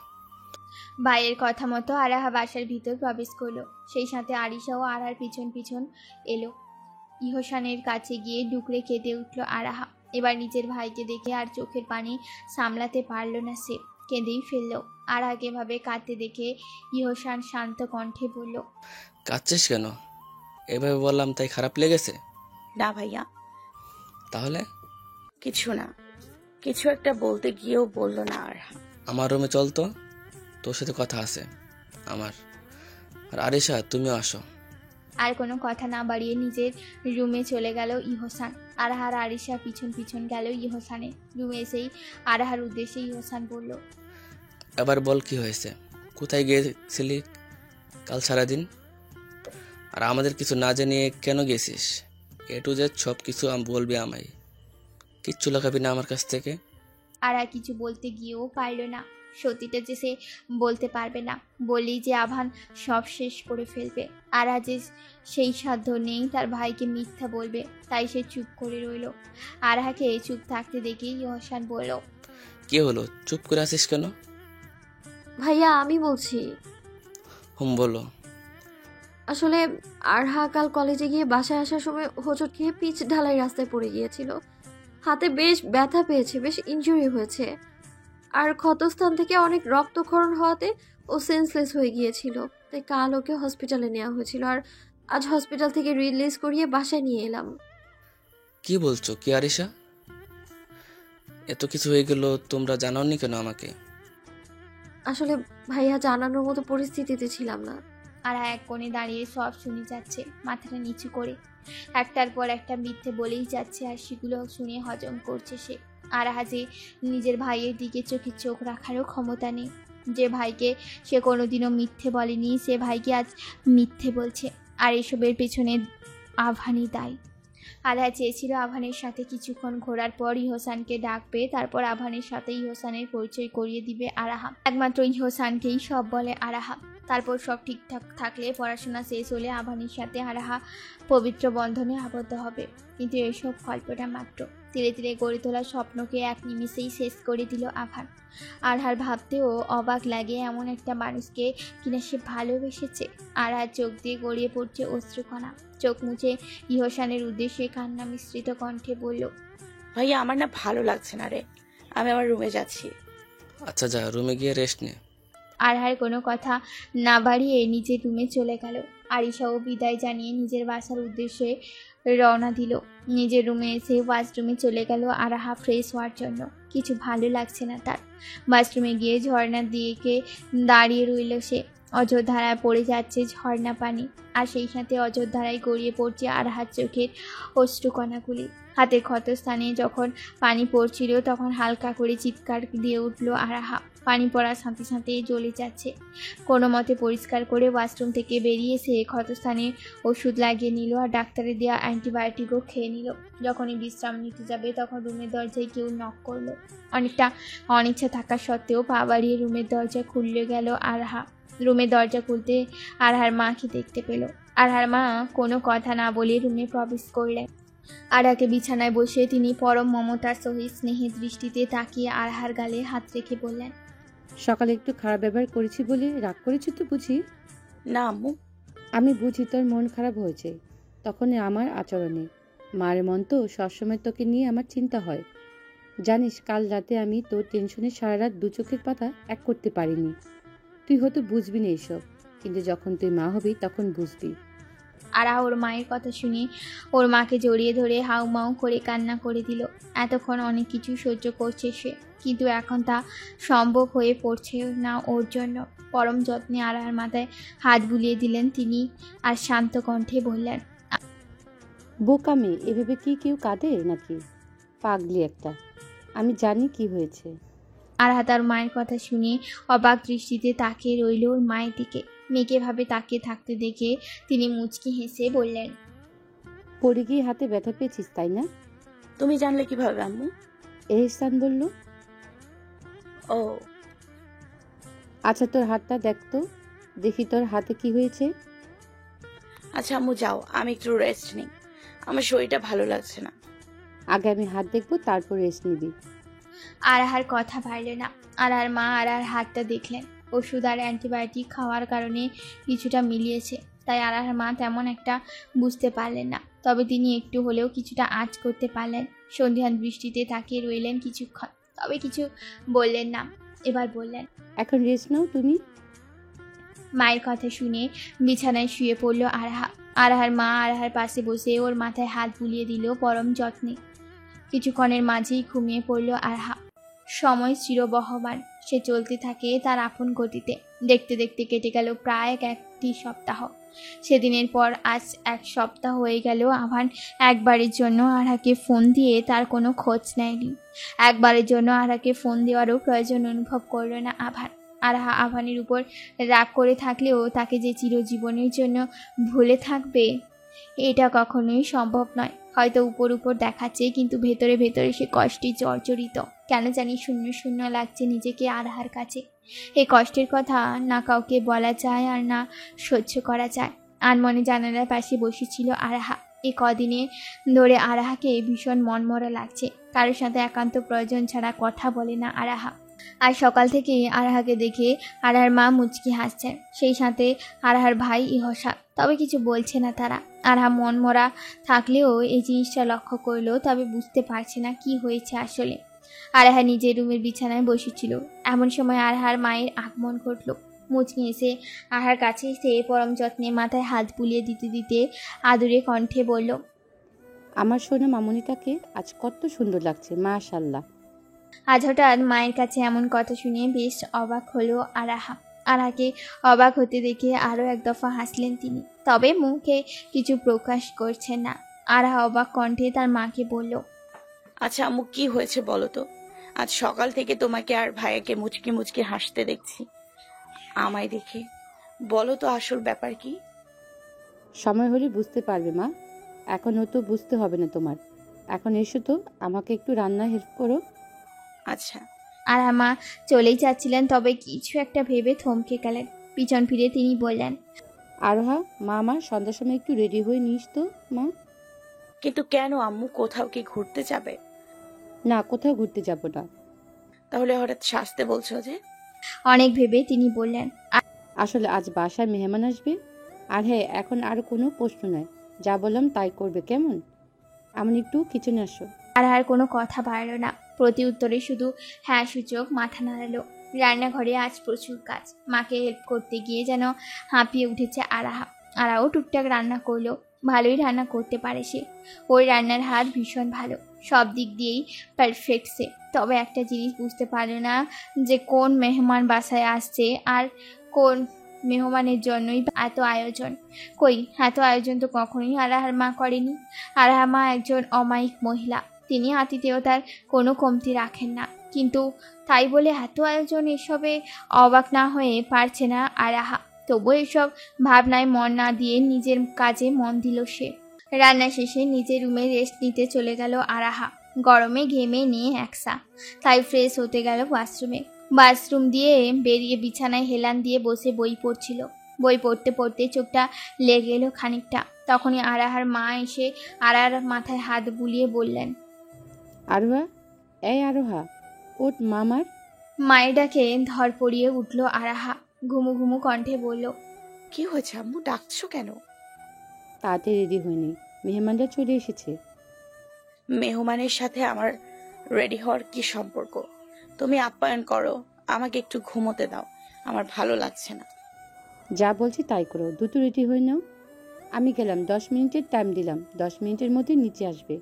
ভাইয়ের কথা মতো আরাহা বাসার ভিতর প্রবেশ করলো। সেই সাথে আরিশাও আরহার পিছন পিছন এলো। ইহসানের কাছে গিয়ে ডুকরে কেঁদে উঠল আরাহা। এবার নিজের ভাইকে দেখে আর চোখের পানি সামলাতে পারল না, সে কেঁদেই ফেলল। আরাহাকে ভাবে কাঁদতে দেখে ইহসান শান্ত কণ্ঠে বলল, কাঁদছিস কেন? এভাবে বললাম তাই খারাপ লেগেছে? না ভাইয়া, তাহলে কিছু না। কিছু একটা বলতে গিয়েও বলল না আরহা। আমার রুমে চল তো, তোর সাথে কথা আছে আমার। আর আরিশা, তুমিও আসো। আর কোনো কথা না বাড়িয়ে নিজের রুমে চলে গেল ইহসান। আরাহার আরিশা পিছন পিছন গেল ইহসানের রুমে। এসেই আরাহার উদ্দেশ্যে ইহসান বলল, এবার বল কি হয়েছে? কোথায় গিয়েছিলি কাল সারাদিন? আর আমাদের কিছু না জানিয়ে কেন গেছিস? এ টু জেড সব কিছু বলবি আমায়। কিচ্ছু লাগাবি না আমার কাছ থেকে। আরা কিছু বলতে গিয়েও পারল না। সত্যিটা যে সে বলতে পারবে না, বলেই যে আভান সব শেষ করে ফেলবে। আরা যে সেই সাধ্য নেই তার ভাইকে মিথ্যা বলবে, তাই সে চুপ করে রইল। আরাহাকে চুপ থাকতে দেখে ইহসান বলল, কি হলো, চুপ করে আছিস কেন? ভাইয়া আমি বলছি, বলো। আসলে আরহা কাল কলেজে গিয়ে বাসায় আসার সময় হোঁচট খেয়ে পিচ ঢালাই রাস্তায় পড়ে গিয়েছিল। হাতে বেশ ব্যথা পেয়েছে, বেশ ইনজুরি হয়েছে। আর ক্ষতস্থান থেকে অনেক রক্তক্ষরণ হওয়াতে ও সেন্সলেস হয়ে গিয়েছিল। তাই কাল ওকে হসপিটালে নেওয়া হয়েছিল, আর আজ হসপিটাল থেকে রিলিজ করিয়ে বাসায় নিয়ে এলাম। কি বলছো কি আরিশা? এত কিছু হয়ে গেল, তোমরা জানাওনি কেন আমাকে? আসলে ভাইয়া জানানোর মতো পরিস্থিতিতে ছিলাম না। আরা এক কোণে দাঁড়িয়ে সব শুনে যাচ্ছে, মাথাটা নিচু করে। একটার পর একটা মিথ্যে বলেই যাচ্ছে, আর সেগুলো শুনে হজম করছে সে। আরাহা যে নিজের ভাইয়ের দিকে চোখে চোখ রাখারও ক্ষমতা নেই। যে ভাইকে সে কোনোদিনও মিথ্যে বলেনি, সে ভাইকে আজ মিথ্যে বলছে। আর এসবের পেছনে আভানই দায়ী। আরাহা চেয়েছিল আভানের সাথে কিছুক্ষণ ঘোরার পর ইহসানকে ডাকবে, তারপর আভানের সাথে ইহসানের পরিচয় করিয়ে দিবে আরাহা। একমাত্র ইহসানকেই সব বলে আরাহা। তারপর সব ঠিকঠাক থাকলে, পড়াশোনা শেষ হলে আভানের সাথে আরাহা পবিত্র বন্ধনে আবদ্ধ হবে। কিন্তু এসব গল্পটা মাত্র। ধীরে ধীরে গড়ে তোলা স্বপ্নকে এক নিমিষেই শেষ করে দিল আভান। আরহার ভাবতেও অবাক লাগে, এমন একটা মানুষকে কিনা সে ভালোবেসেছে। আরহার চোখ দিয়ে গড়িয়ে পড়ছে অশ্রুকণা। চোখ মুছে ইহসানের উদ্দেশ্যে কান্না মিশ্রিত কণ্ঠে বলল, ভাইয়া আমার না ভালো লাগছে না রে, আমি আমার রুমে যাচ্ছি। আচ্ছা যা, রুমে গিয়ে রেস্ট নে। আরহার কোনো কথা না বাড়িয়ে নিজের রুমে চলে গেল। আরিশাও বিদায় জানিয়ে নিজের বাসার উদ্দেশ্যে রওনা দিল। নিজের রুমে এসে ওয়াশরুমে চলে গেল আরাহা ফ্রেশ হওয়ার জন্য। কিছু ভালো লাগছে না তার। বাথরুমে গিয়ে ঝর্ণার দিকে দাঁড়িয়ে রইল সে। অযোধ্যারায় পড়ে যাচ্ছে ঝর্ণা পানি, আর সেই সাথে অযোধ্যারায় গড়িয়ে পড়ছে আরাহার চোখের অশ্রুকণাগুলি। হাতের ক্ষতস্থানে যখন পানি পড়ছিল তখন হালকা করে চিৎকার দিয়ে উঠল আরাহা। পানি পড়ার সাথে সাথে জ্বলে যাচ্ছে। কোনো মতে পরিষ্কার করে ওয়াশরুম থেকে বেরিয়ে সে ক্ষতস্থানে ওষুধ লাগিয়ে নিল, আর ডাক্তারের দেওয়া অ্যান্টিবায়োটিকও খেয়ে নিল। যখনই বিশ্রাম নিতে যাবে তখন রুমের দরজায় কেউ নক করলো। অনেকটা অনিচ্ছা থাকা সত্ত্বেও পা বাড়িয়ে রুমের দরজা খুললে গেল আরাহা। রুমের দরজা খুলতে আরহার মাকে দেখতে পেল। আরহার মা কোনো কথা না বলে রুমে প্রবেশ করলেন। আরহাকে বিছানায় বসে তিনি পরম মমতার সহিত স্নেহের দৃষ্টিতে তাকিয়ে আরহার গালে হাত রেখে বললেন, সকালে একটু খারাপ ব্যবহার করেছি বলে রাগ করেছি তো বুঝি? না আম্মু। আমি বুঝি তোর মন খারাপ হয়েছে তখন আমার আচরণে। মার মন তো সবসময় তোকে নিয়ে আমার চিন্তা হয়। জানিস কাল রাতে আমি তোর টেনশনে সারা রাত দু চোখের পাতা এক করতে পারিনি। তুই হয়তো বুঝবি না এইসব, কিন্তু যখন তুই মা হবি তখন বুঝবি। আরহা ওর মায়ের কথা শুনে ওর মাকে জড়িয়ে ধরে হাউমাউ করে কান্না করে দিল। এতক্ষণ অনেক কিছু সহ্য করছে সে, কিন্তু এখন তা সম্ভব হয়ে পড়ছে না ওর জন্য। পরম যত্নে আরহার মাথায় হাত বুলিয়ে দিলেন তিনি, আর শান্ত কণ্ঠে বললেন, বোকা মেয়ে, এভাবে কি কেউ কাঁদে নাকি? পাগলি একটা। আমি জানি কি হয়েছে। আরহা তার মায়ের কথা শুনে অবাক দৃষ্টিতে তাকিয়ে রইল ওর মায়ের দিকে। মেয়েকে ভাবে তাকিয়ে থাকতে দেখে তিনি মুচকি হেসে বললেন, পড়ে গিয়ে হাতে ব্যথা পেয়েছিস তাই না? তুমি জানলে কিভাবে আম্মু? এহসান বলল। ও আচ্ছা তোর হাতটা দেখ তো, দেখি তোর হাতে কি হয়েছে। আচ্ছা আম্মু যাও, আমি একটু রেস্ট নিই, আমার শরীরটা ভালো লাগছে না। আগে আমি হাত দেখবো, তারপর রেস্ট নিবি। আরাহার কথা পারল না। আরার মা আরার হাতটা দেখলেন। ওষুধ আর অ্যান্টিবায়োটিক খাওয়ার কারণে কিছুটা মিলিয়েছে, তাই আরাহার মা তেমন একটা বুঝতে পারলেন না। তবে তিনি একটু হলেও কিছুটা আঁচ করতে পারলেন। সন্ধ্যান দৃষ্টিতে তাকিয়ে রইলেন কিছুক্ষণ, তবে কিছু বললেন না। এবার বললেন, এখন রেস্ট নাও তুমি। মায়ের কথা শুনে বিছানায় শুয়ে পড়ল আরাহা। আরাহার মা আরাহার পাশে বসে ওর মাথায় হাত বুলিয়ে দিল পরম যত্নে। কিছুক্ষণের মাঝেই ঘুমিয়ে পড়ল আরাহা। সময় চিরবহমান, সে চলতে থাকে তার আপন গতিতে। দেখতে দেখতে কেটে গেল প্রায় একটি সপ্তাহ। সেদিনের পর আজ 1 সপ্তাহ হয়ে গেল। আভান একবারের জন্য আরাকে ফোন দিয়ে তার কোনো খোঁজ নেয়নি। একবারের জন্য আরাকে ফোন দেওয়ারও প্রয়োজন অনুভব করল না আভান। আরাহা আভানের উপর রাগ করে থাকলেও তাকে যে চিরজীবনের জন্য ভুলে থাকবে এটা কখনোই সম্ভব নয়। হয়তো উপর উপর দেখাচ্ছে, কিন্তু ভেতরে ভেতরে সে কষ্টে জর্জরিত। কেন জানি শূন্য শূন্য লাগছে নিজেকে আরাহার কাছে। এই কষ্টের কথা না কাউকে বলা যায় আর না সহ্য করা যায়। আনমনে জানালার পাশে বসেছিল আরাহা। এই কদিনে ধরে আরাহাকে ভীষণ মনমরা লাগছে। কারোর সাথে একান্ত প্রয়োজন ছাড়া কথা বলে না আরাহা। আর সকাল থেকে আরাহাকে দেখে আরাহার মা মুচকি হাসছেন, সেই সাথে আরাহার ভাই ইহসা। তবে কিছু বলছে না তারা। আরাহা মনমরা থাকলেও এই জিনিসটা লক্ষ্য করলো, তবে বুঝতে পারছে না কি হয়েছে আসলে। আরাহা নিজের রুমের বিছানায় বসেছিল। এমন সময় আরাহার মায়ের আগমন ঘটল। মুচকি এসে আরাহার কাছে এসে পরম যত্নে মাথায় হাত বুলিয়ে দিতে দিতে আদুরে কণ্ঠে বলল, আমার সোনা মামুনিটাকে আজ কত সুন্দর লাগছে, মাশাআল্লাহ। আজ হঠাৎ মায়ের কাছে এমন কথা শুনে বেশ অবাক হলো আরাহা। আরাহাকে অবাক হতে দেখে আরও 1 দফা হাসলেন তিনি, তবে মুখে কিছু প্রকাশ করছেন না। আরাহা অবাক কণ্ঠে তার মাকে বলল, আচ্ছা আম্মু কি হয়েছে বলো তো? আজ সকাল থেকে তোমাকে আর ভাইয়াকে মুচকি মুচকি হাসতে দেখছি, আমায় দেখে। বলো তো আসল ব্যাপার কি? সময় হলে বুঝতে পারবে মা, এখন তো বুঝতে হবে না তোমার। এখন এসো তো, আমাকে একটু রান্না হেল্প করো। আচ্ছা। আরাহা মা চলেই যাচ্ছিলেন, তবে কিছু একটা ভেবে থমকে গেলেন। পিছন ফিরে তিনি বললেন, আরোহা, মা আমার সন্ধ্যার সময় একটু রেডি হয়ে নিস তো মা। কিন্তু কেন আম্মু, কোথাও কি ঘুরতে যাবে? না, কোথাও ঘুরতে যাব না। তাহলে হঠাৎ সাজতে বলছো যে? অনেক ভেবে তিনি বললেন, আসলে আজ বাসায় মেহমান আসবে। আর হ্যাঁ, এখন আর কোনো প্রশ্ন নাই, যা বললাম তাই করবে, কেমন? আমি একটু কিচেনে আসো। আরাহার কোনো কথা বাড়ল না। প্রতি উত্তরে শুধু হ্যাঁ সূচক মাথা নাড়ালো। রান্নাঘরে আজ প্রচুর কাজ। মাকে হেল্প করতে গিয়ে যেন হাঁপিয়ে উঠেছে আরাহা। আরাও টুকটাক রান্না করলো। ভালোই রান্না করতে পারে সে। ওই রান্নার হাত ভীষণ ভালো, সব দিক দিয়েই পারফেক্ট সে। তবে একটা জিনিস বুঝতে পারলো না যে কোন মেহমান বাসায় আসছে আর কোন মেহমানের জন্যই এত আয়োজন। কই, এত আয়োজন তো কখনোই আরাহার মা করেনি। আরাহা মা একজন অমায়িক মহিলা, তিনি আতিথেয়তার কোনো কমতি রাখেন না। কিন্তু তাই বলে এত আয়োজন, এসবে অবাক না হয়ে পারছে না আরাহা। তবু এসব ভাবনায় মন না দিয়ে নিজের কাজে মন দিল সে। রান্না শেষে নিজের রুমে রেস্ট নিতে চলে গেল আরাহা। গরমে ঘেমে নিয়ে একসা, তাই ফ্রেশ হতে গেল বাথরুমে। বাথরুম দিয়ে বেরিয়ে বিছানায় হেলান দিয়ে বসে বই পড়ছিল। বই পড়তে পড়তে চোখটা লেগে এলো খানিকটা। তখনই আরাহার মা এসে আরার মাথায় হাত বুলিয়ে বললেন, আরোহা, এই আরোহা, ওঠ মামার। মায়ের ডাকে ধর পড়িয়ে উঠল আরাহা। ঘুমু ঘুমু কণ্ঠে বলল, কি হয়েছে আম্মু, ডাকছো কেন? তাড়াতাড়ি রেডি হয়নি, মেহমানরা চলে এসেছে। মেহমানের সাথে আমার রেডি হওয়ার কি সম্পর্ক? তুমি আপ্যায়ন করো, আমাকে একটু ঘুমোতে দাও, আমার ভালো লাগছে না। যা বলছি তাই করো, দ্রুত রেডি হয়ে নাও। আমি গেলাম, 10 মিনিটের টাইম দিলাম, 10 মিনিটের মধ্যে নিচে আসবে।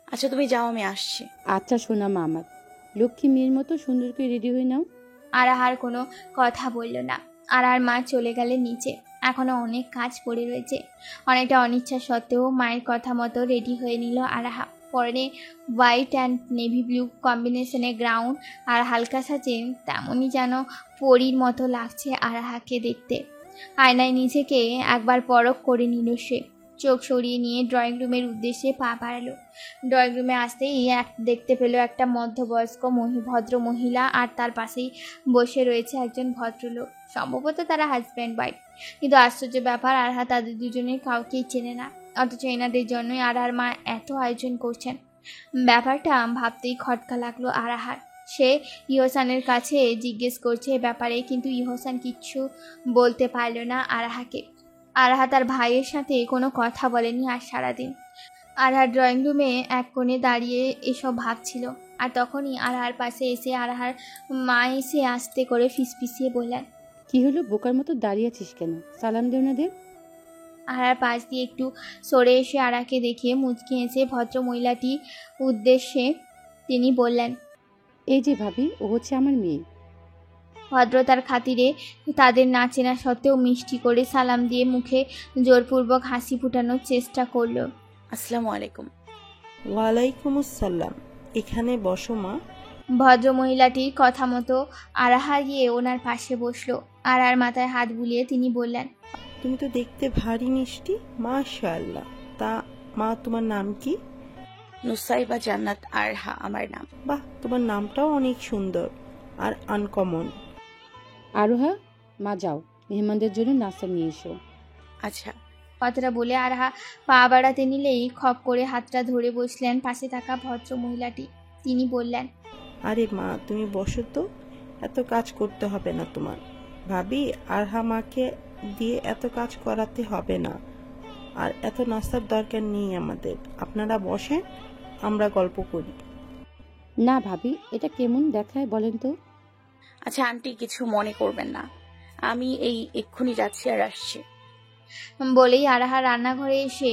আচ্ছা তুমি যাও, আমি আসছি। আচ্ছা সোনা মা আমার, লক্ষ্মী মেয়ের মতো সুন্দর করে রেডি হয়ে নাও। আরাহার কোনো কথা বলল না। আরার মা চলে গেলেন নিচে। এখনো অনেক কাজ পড়ে রয়েছে। অনেকটা অনিচ্ছা সত্ত্বেও মায়ের কথা মতো রেডি হয়ে নিল আরাহা। পরনে হোয়াইট অ্যান্ড নেভি ব্লু কম্বিনেশনে গ্রাউন্ড আর হালকা সাজে তেমনই যেন পরীর মতো লাগছে আরাহাকে দেখতে। আয়নায় নিজেকে একবার পরখ করে নিল সে। চোখ সরিয়ে নিয়ে ড্রয়িং রুমের উদ্দেশ্যে পা বাড়ালো। ড্রয়িং রুমে আসতেই দেখতে পেল একটা মধ্যবয়স্ক ভদ্র মহিলা, আর তার পাশেই বসে রয়েছে একজন ভদ্রলোক। সম্ভবত তারা হাজব্যান্ড ওয়াইফ। কিন্তু আশ্চর্য ব্যাপার, আরহা তাদের দুজনের কাউকেই চেনে না, অথচ এনাদের জন্যই আরহার মা এত আয়োজন করছেন। ব্যাপারটা ভাবতেই খটকা লাগলো আরাহার। সে ইহসানের কাছে জিজ্ঞেস করছে এ ব্যাপারে, কিন্তু ইহসান কিচ্ছু বলতে পারল না আরাহাকে। আরাহা তার ভাইয়ের সাথে কোনো কথা বলেনি আর সারাদিন। আরহার ড্রয়িং রুমে এক কোণে দাঁড়িয়ে এসব ভাবছিল। আর তখনই আরহার পাশে এসে আরহার মা এসে আস্তে করে ফিসফিসিয়ে বললেন, কি হলো, বোকার মতো দাঁড়িয়ে আছিস কেন? সালাম দে ওনাদের। আরহার পাশ দিয়ে একটু সরে এসে আরাকে দেখিয়ে মুচকি এসে ভদ্র মহিলাটি উদ্দেশ্যে তিনি বললেন, এই যে ভাবি, ও হচ্ছে আমার মেয়ে। ভদ্রতার খাতিরে তাদের না চেনা সত্ত্বেও মিষ্টি করে সালাম দিয়ে মুখে জোরপূর্বক হাসি ফুটানোর চেষ্টা করল। আসসালামু আলাইকুম। ওয়ালাইকুম আসসালাম। এখানে বসো মা। ভদ্র মহিলাটির কথা মতো আরাহা গিয়ে ওনার পাশে বসলো। আর মাথায় হাত বুলিয়ে তিনি বললেন, তুমি তো দেখতে ভারী মিষ্টি, মাশাআল্লাহ। তা মা, তোমার নাম কি? নুসাইবা জান্নাত আরহা আমার নাম। বাহ, তোমার নামটাও অনেক সুন্দর আর আনকমন। আরোহা, মা যাও, মেহমানদের জন্য নাস্তা নিয়ে এসো। আচ্ছা। কথাটা বলে আরাহা পা বাড়াতে নিলেই খপ করে হাতটা ধরে বসলেন পাশে থাকা ভদ্র মহিলাটি। তিনি বললেন, আরে মা, তুমি বসো তো, এত কাজ করতে হবে না তোমার। ভাবি, আরহা মাকে দিয়ে এত কাজ করাতে হবে না, আর এত নাস্তার দরকার নেই আমাদের। আপনারা বসেন, আমরা গল্প করি। না ভাবি, এটা কেমন দেখায় বলেন তো? আচ্ছা আন্টি, কিছু মনে করবেন না, আমি এক্ষুনি যাচ্ছি আর আসছি। বলেই আরাহা রান্নাঘরে এসে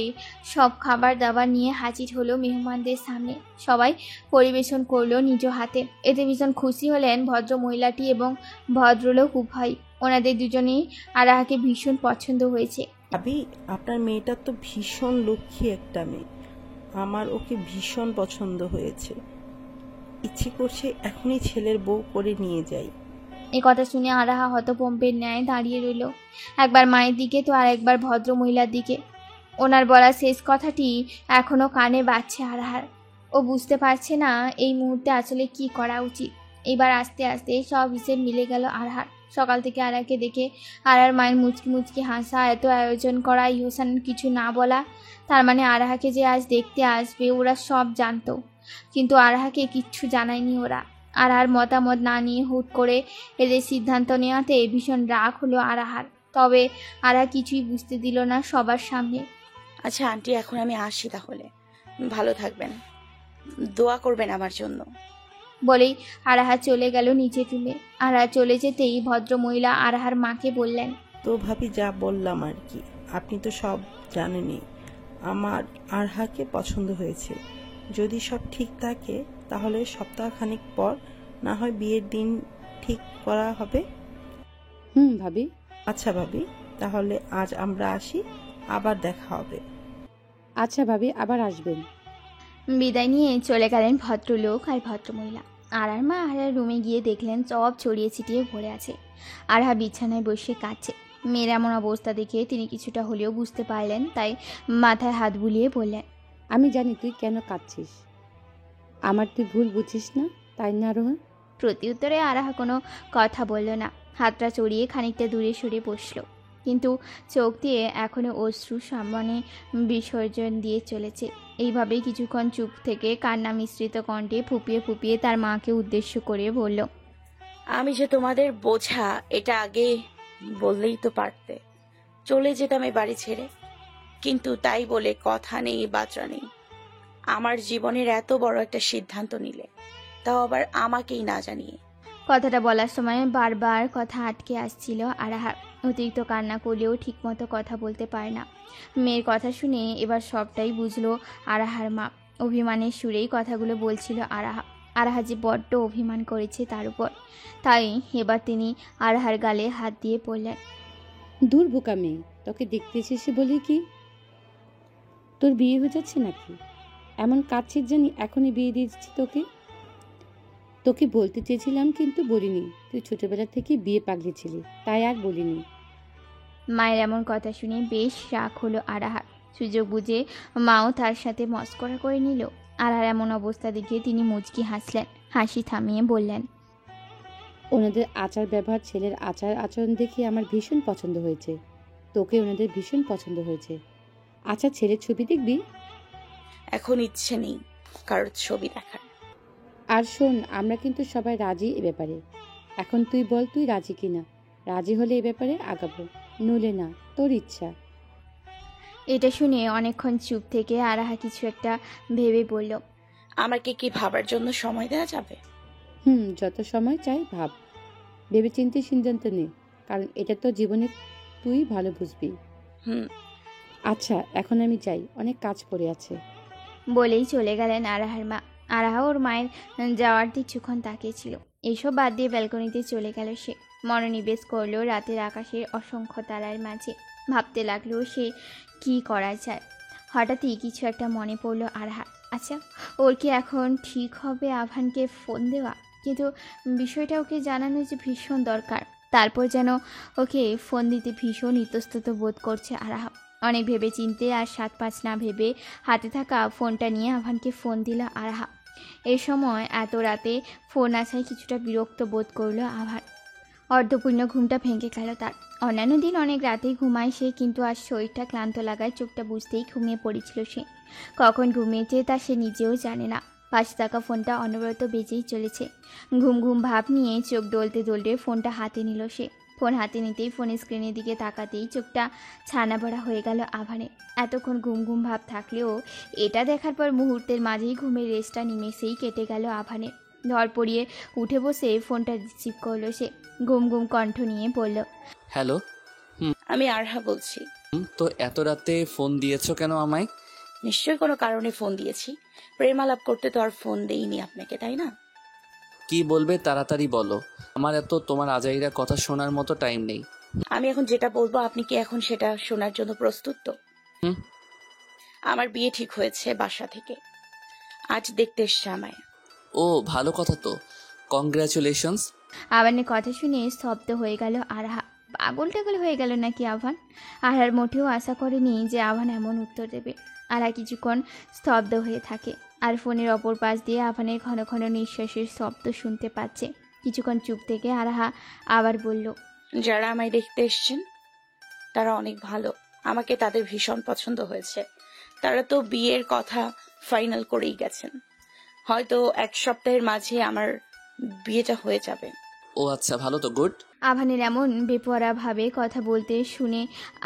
সব খাবার দাবার নিয়ে হাজির হলো মেহমানদের সামনে। সবাই পরিবেশন করলো নিজ হাতে। এতে ভীষণ খুশি হলেন ভদ্র মহিলাটি এবং ভদ্রলোক উভয়। ওনাদের দুজনেই আরাহাকে ভীষণ পছন্দ হয়েছে। ভাবি, আপনার মেয়েটা তো ভীষণ লক্ষ্মী একটা মেয়ে। আমার ওকে ভীষণ পছন্দ হয়েছে। ইচ্ছে করছে এখনই ছেলের বউ করে নিয়ে যাই। এ কথা শুনে আরাহা হতভম্বের ন্যায় দাঁড়িয়ে রইল, একবার মায়ের দিকে তো আর একবার ভদ্র মহিলার দিকে। ওনার বলা শেষ কথাটি এখনো কানে বাজছে আরাহার। ও বুঝতে পারছে না এই মুহূর্তে আসলে কি করা উচিত। এবার আস্তে আস্তে সব হিসেব মিলে গেল আরাহার। সকাল থেকে আরাকে দেখে আরার মায়ের মুচকি মুচকি হাসা, এত আয়োজন করা, ইহসান কিছু না বলা, তার মানে আরাহাকে যে আজ দেখতে আসবে ওরা সব জানতো, কিন্তু আরাহাকে কিচ্ছু জানায়নি ওরা। আরাহার মতামত না নিয়ে হুট করে এদের সিদ্ধান্ত নেওয়াতে ভীষণ রাগ হলো আরাহার। তবে আরাহা কিছুই বুঝতে দিল না সবার সামনে। আচ্ছা আন্টি, এখন আমি আসি তাহলে। ভালো থাকবেন, দোয়া করবেন আমার জন্য। বলেই আরাহা চলে গেল নিচের রুমে। আরাহা চলে যেতেই ভদ্র মহিলা আরাহার মাকে বললেন, তো ভাবি, যা বললাম আর কি, আপনি তো সব জানেনই। আমার আরহাকে পছন্দ হয়েছে। যদি সব ঠিক থাকে তাহলে সপ্তাহখানেক পর না হয় বিয়ের দিন ঠিক করা হবে। ভাবি। আচ্ছা ভাবি, তাহলে আজ আমরা আসি, আবার দেখা হবে। আচ্ছা ভাবি, আবার আসবেন। বিদায় নিয়ে চলে গেলেন ভদ্রলোক আর ভদ্রমহিলা। আরার মা আরার রুমে গিয়ে দেখলেন সব ছড়িয়ে ছিটিয়ে পড়ে আছে। আরহা বিছানায় বসে কাঁদছে। মেয়ের এমন অবস্থা দেখে তিনি কিছুটা হলেও বুঝতে পারলেন, তাই মাথায় হাত বুলিয়ে বললেন, আমি জানি তুই কেন কাঁদছিস। আমার তুই ভুল বুঝিস না, তাই না আরোহা? প্রত্যুত্তরে আরাহা কোনো কথা বলল না। হাতটা চড়িয়ে খানিকটা দূরে সরে বসল, কিন্তু চোখ দিয়ে এখনো অশ্রু সামনে বিসর্জন দিয়ে চলেছে। এইভাবেই কিছুক্ষণ চুপ থেকে কান্না মিশ্রিত কণ্ঠে ফুপিয়ে ফুপিয়ে তার মাকে উদ্দেশ্য করে বলল, আমি যে তোমাদের বোঝা, এটা আগে বললেই তো পারতে। চলে যেতাম এই বাড়ি ছেড়ে, কিন্তু তাই বলে কথা নেই বাচ্চা নেই। আমার জীবনের এত বড় একটা সিদ্ধান্ত নিলে, তাও আবার আমাকেই না জানিয়ে। কথাটা বলার সময় বারবার কথা আটকে আসছিল আরাহার। অতিরিক্ত কান্না করলেও ঠিকমতো কথা বলতে পারে না। মেয়ের কথা শুনে এবার সবটাই বুঝলো আরাহার মা। অভিমানের সুরেই কথাগুলো বলছিল আরাহা। আরাহা যে বড্ড অভিমান করেছে তার উপর। তাই এবার তিনি আরাহার গালে হাত দিয়ে পড়লেন, দূর বোকা মেয়ে, তোকে দেখতে এসেছি বলি কি তোর বিয়ে হয়ে যাচ্ছে নাকি? এমন কাঁদছিস জানি এখনই বিয়ে দিয়ে দিচ্ছি তোকে। তোকে বলতে চেয়েছিলাম কিন্তু বলিনি, তুই ছোটবেলা থেকে বিয়ে পাগলি ছিলি, তাই আর বলিনি। মায়ের এমন কথা শুনে বেশ রাগ হলো আরাহার। সুযোগ বুঝে মাও তার সাথে মস্করা করে নিল। আরহার এমন অবস্থা দেখে তিনি মুচকি হাসলেন। হাসি থামিয়ে বললেন, ওনাদের আচার ব্যবহার, ছেলের আচার আচরণ দেখে আমার ভীষণ পছন্দ হয়েছে। তোকে ওনাদের ভীষণ পছন্দ হয়েছে। আচ্ছা, ছেলের ছবি দেখবি? এখন ইচ্ছে নেই কারোর ছবি দেখার। আর শোন, আমরা কিন্তু সবাই রাজি এ ব্যাপারে। এখন তুই বল, তুই রাজি কিনা? রাজি হলে এ ব্যাপারে আগাবো, নইলে না, তোর ইচ্ছা। এটা শুনে অনেকক্ষণ চুপ থেকে আরাহা কিছু একটা ভেবে বলল, আমাকে কি ভাবার জন্য সময় দেওয়া যাবে? যত সময় চাই ভাব, ভেবেচিন্তে সিদ্ধান্ত নে, কারণ এটা তো জীবনে তুই ভালো বুঝবি। হুম। আচ্ছা, এখন আমি যাই, অনেক কাজ পড়ে আছে। বলেই চলে গেলেন আরাহার মা। আরাহা ওর মায়ের যাওয়ার কিছুক্ষণ তাকিয়েছিল। এইসব বাদ দিয়ে ব্যালকনিতে চলে গেল সে। মনোনিবেশ করলো রাতের আকাশের অসংখ্য তারার মাঝে। ভাবতে লাগলো সে কি করা যায়। হঠাৎই কিছু একটা মনে পড়লো আরাহা। আচ্ছা, ওর কি এখন ঠিক হবে আভানকে ফোন দেওয়া? কিন্তু বিষয়টা ওকে জানানো যে ভীষণ দরকার। তারপর যেন ওকে ফোন দিতে ভীষণ ইতস্তত বোধ করছে আরাহা। অনেক ভেবে চিনতে আর 7-5 না ভেবে হাতে থাকা ফোনটা নিয়ে আভানকে ফোন দিল আরাহা। এ সময় এত রাতে ফোন আসায় কিছুটা বিরক্ত বোধ করলো আভান। অর্ধপূর্ণ ঘুমটা ভেঙে গেল তার। অন্যান্য দিন অনেক রাতেই ঘুমায় সে, কিন্তু আজ শরীরটা ক্লান্ত লাগায় চোখটা বুঝতেই ঘুমিয়ে পড়েছিল সে। কখন ঘুমিয়েছে তা সে নিজেও জানে না। পাশে থাকা ফোনটা অনবরত বেজেই চলেছে। ঘুম ঘুম ভাব নিয়ে চোখ ডলতে ডলতে ফোনটা হাতে নিল সে। ফোন হাতে নিতেই ফোনের স্ক্রিনের দিকে তাকাতেই চোখটা ছানা ভরা হয়ে গেল আভানের। এতক্ষণ ঘুম ঘুম ভাব থাকলেও এটা দেখার পর মুহূর্তের মাঝেই ঘুমের রেসটা নিমেষেই কেটে গেল আভানের। ধর পড়িয়ে উঠে বসে ফোনটা রিসিভ করলো সে। ঘুম ঘুম কণ্ঠ নিয়ে বলল, হ্যালো। আমি আরহা বলছি। তো এত রাতে ফোন দিয়েছো কেন আমায়? নিশ্চয়ই কোনো কারণে ফোন দিয়েছি। প্রেম আলাপ করতে তো আর ফোন দেইনি আপনাকে, তাই না? কি বলবে তাড়াতাড়ি বলো, আমার এত তোমার আজাইরা কথা শোনার মতো টাইম নেই। আমি এখন যেটা বলবো আপনি কি এখন সেটা শোনার জন্য প্রস্তুত তো? হুম। আমার বিয়ে ঠিক হয়েছে বাসা থেকে। আজ দেখতে এসছে আমায়। ও ভালো কথা তো, কংগ্রাচুলেশনস। আভানের কথা শুনে স্তব্ধ হয়ে গেল আরাহা। পাগল টাগল হয়ে গেল নাকি আভান? আরহার মোটেও আশা করেনি যে আভান এমন উত্তর দেবে। আরহা কিছুক্ষণ স্তব্ধ হয়ে থাকে, আর ফোনের অপর পাশ দিয়ে আভানের ঘন ঘন নিঃশ্বাসের শব্দ শুনতে পাচ্ছে। কিছুক্ষণ চুপ থেকে আরাহা আবার বলল, যারা আমায় দেখতে এসছেন তারা অনেক ভালো। আমাকে তাদের ভীষণ পছন্দ হয়েছে। তারা তো বিয়ের কথা ফাইনাল করেই গেছেন। হয়তো 1 সপ্তাহের মাঝে আমার বিয়েটা হয়ে যাবে। ও আচ্ছা, ভালো তো, গুড। আভানের এমন বেপরা ভাবে কথা বলতে শুনে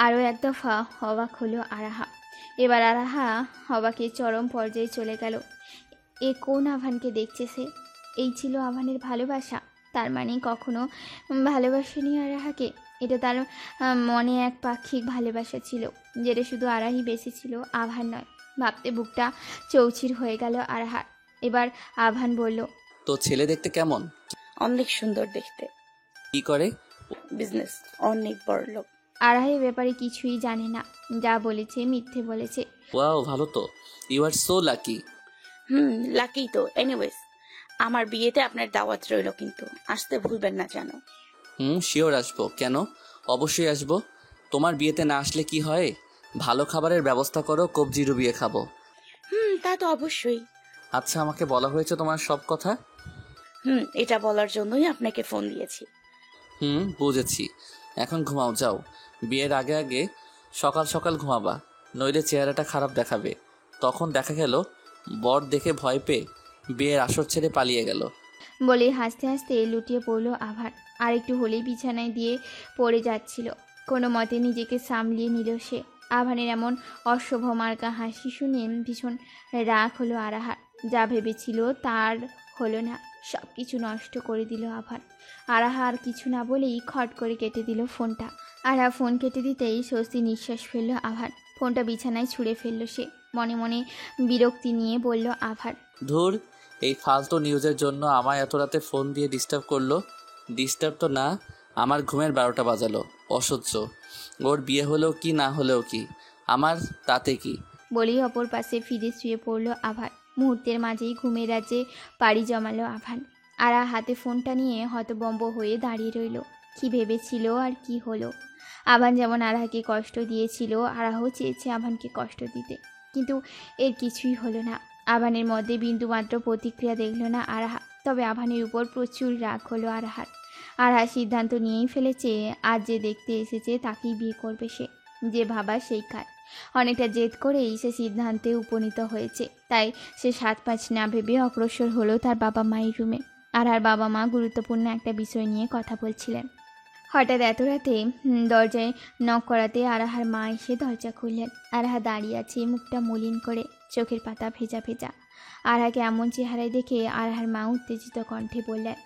আরও এক দফা অবাক হলো আরাহা। এবার আরাহা অবাকে চরম পর্যায়ে চলে গেল। এ কোন আভানকে দেখছে সে? এই ছিল আভানের ভালোবাসা? তার মানে কখনো ভালোবাসেনি আরাহাকে। এটা তার মনে এক পাক্ষিক ভালোবাসা ছিল, যেটা শুধু আরাহি বেশি ছিল, আভান নয়। ভাবতে বুকটা চৌচির হয়ে গেল আরাহার। এবার আভান বলল, তো ছেলে দেখতে কেমন? অনেক সুন্দর দেখতে। কি করে? বিজনেস, অনেক বড় লোক। আরাহি ব্যাপারে কিছুই জানে না। যা বলেছে মিথ্যে বলেছে। ওয়াও, ভালো তো, you are so lucky. Lucky তো। এনিওয়েজ, আমার বিয়েতে আপনার দাওয়াত রইল, কিন্তু আসতে ভুলবেন না জানো। শিওর আসবো। কেন? অবশ্যই আসবো। তোমার বিয়েতে না আসলে কি হয়? ভালো খাবারের ব্যবস্থা করো, কবজি ডুবিয়ে খাবো। তা তো অবশ্যই। আচ্ছা, আমাকে বলা হয়েছে তোমার সব কথা? এটা বলার জন্যই আপনাকে ফোন দিয়েছি। বুঝেছি। এখন ঘুমাও, যাও। বিয়ের আগে আগে সকাল সকাল ঘুমাবা, নইলে চেহারাটা খারাপ দেখাবে। তখন দেখা গেল বর দেখে ভয় পেয়ে বিয়ের আসর ছেড়ে পালিয়ে গেল। বলে হাসতে হাসতে লুটিয়ে পড়ল আভার। আর একটু হলেই বিছানায় দিয়ে পড়ে যাচ্ছিল। কোনো মতে নিজেকে সামলিয়ে নিল সে। আভানের এমন অশুভ মার্কা হাসি শুনে ভীষণ রাগ হলো আরাহার। যা ভেবেছিল তার হলো না, সব কিছু নষ্ট করে দিল আভান। আরাহা আর কিছু না বলেই খট করে কেটে দিল ফোনটা। আরাহা ফোন কেটে দিতেই স্বস্তি নিঃশ্বাস ফেলল আভান। ফোনটা বিছানায় ছুঁড়ে ফেলল সে। মনে মনে বিরক্তি নিয়ে বলল আভার, ধুর, এই ফালতু নিউজের জন্য আমায় এত রাতে ফোন দিয়ে ডিস্টার্ব করলো। ডিস্টার্ব তো না, আমার ঘুমের 12টা বাজালো। অসহ্য। ওর বিয়ে হলেও কি না হলেও কি, আমার তাতে কি? বলেই অপর পাশে ফিরে শুয়ে পড়ল আভান। মুহূর্তের মাঝেই ঘুমের রাজ্যে পাড়ি জমালো আভান। আরা হাতে ফোনটা নিয়ে হতবম্ব হয়ে দাঁড়িয়ে রইল। কি ভেবেছিল আর কি হলো? আভান যেমন আরাহাকে কষ্ট দিয়েছিল, আরাহও চেয়েছে আভানকে কষ্ট দিতে, কিন্তু এর কিছুই হলো না। আভানের মধ্যে বিন্দুমাত্র প্রতিক্রিয়া দেখল না আরাহা। তবে আভানের উপর প্রচুর রাগ হলো আরাহার। আরাহা সিদ্ধান্ত নিয়েই ফেলেছে, আজ যে দেখতে এসেছে তাকেই বিয়ে করবে সে। যে ভাবা সেই কাজ। অনেকটা জেদ করেই সে সিদ্ধান্তে উপনীত হয়েছে। তাই সে 7-5 না ভেবে অগ্রসর হলো তার বাবা মায়ের রুমে। আরাহার বাবা মা গুরুত্বপূর্ণ একটা বিষয় নিয়ে কথা বলছিলেন। হঠাৎ এত রাতে দরজায় নক করাতে আরাহার মা এসে দরজা খুললেন। আরাহা দাঁড়িয়ে আছে, মুখটা মলিন করে, চোখের পাতা ভেজা ভেজা। আরাহাকে এমন চেহারায় দেখে আরাহার মা উত্তেজিত কণ্ঠে বললেন,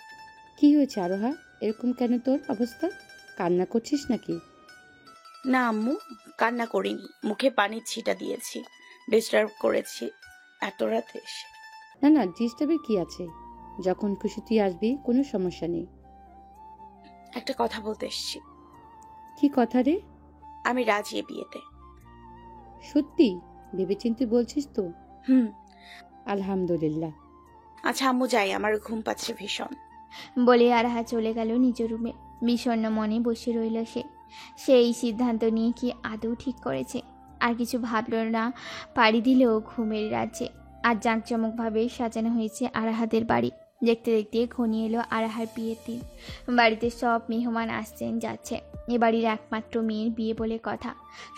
কি হয়েছে আরোহা? এরকম কেন তোর অবস্থা? কান্না করছিস নাকি? না আম্মু, কান্না করিনি, মুখে পানির ছিটা দিয়েছি, ডিস্টার্ব করেছি এত রাতে এসে। না না, ডিস্টার্বের কি আছে? যখন খুশি তুই আসবি, কোনো সমস্যা নেই। একটা কথা বলতে এসেছি। কি কথা রে? আমি রাজি এ বিয়েতে। সত্যি? ভেবেচিন্তে বলছিস তো? হুম। আলহামদুলিল্লাহ। আচ্ছা আম্মু, যাই, আমার ঘুম পাচ্ছে ভীষণ। বলে আরাহা চলে গেল নিজ রুমে। বিষণ্ণ মনে বসে রইল সে। সেই সিদ্ধান্ত নিয়ে কি আদৌ ঠিক করেছে? আর কিছু ভাবল না, পাড়ি দিল ঘুমের রাজ্যে। আর জাঁকজমকভাবে সাজানো হয়েছে আরাহাদের বাড়ি। দেখতে দেখতে ঘনিয়ে এলো আরাহার বিয়ের দিন। বাড়িতে সব মেহমান আসছেন যাচ্ছে। এ বাড়ির একমাত্র মেয়ের বিয়ে বলে কথা।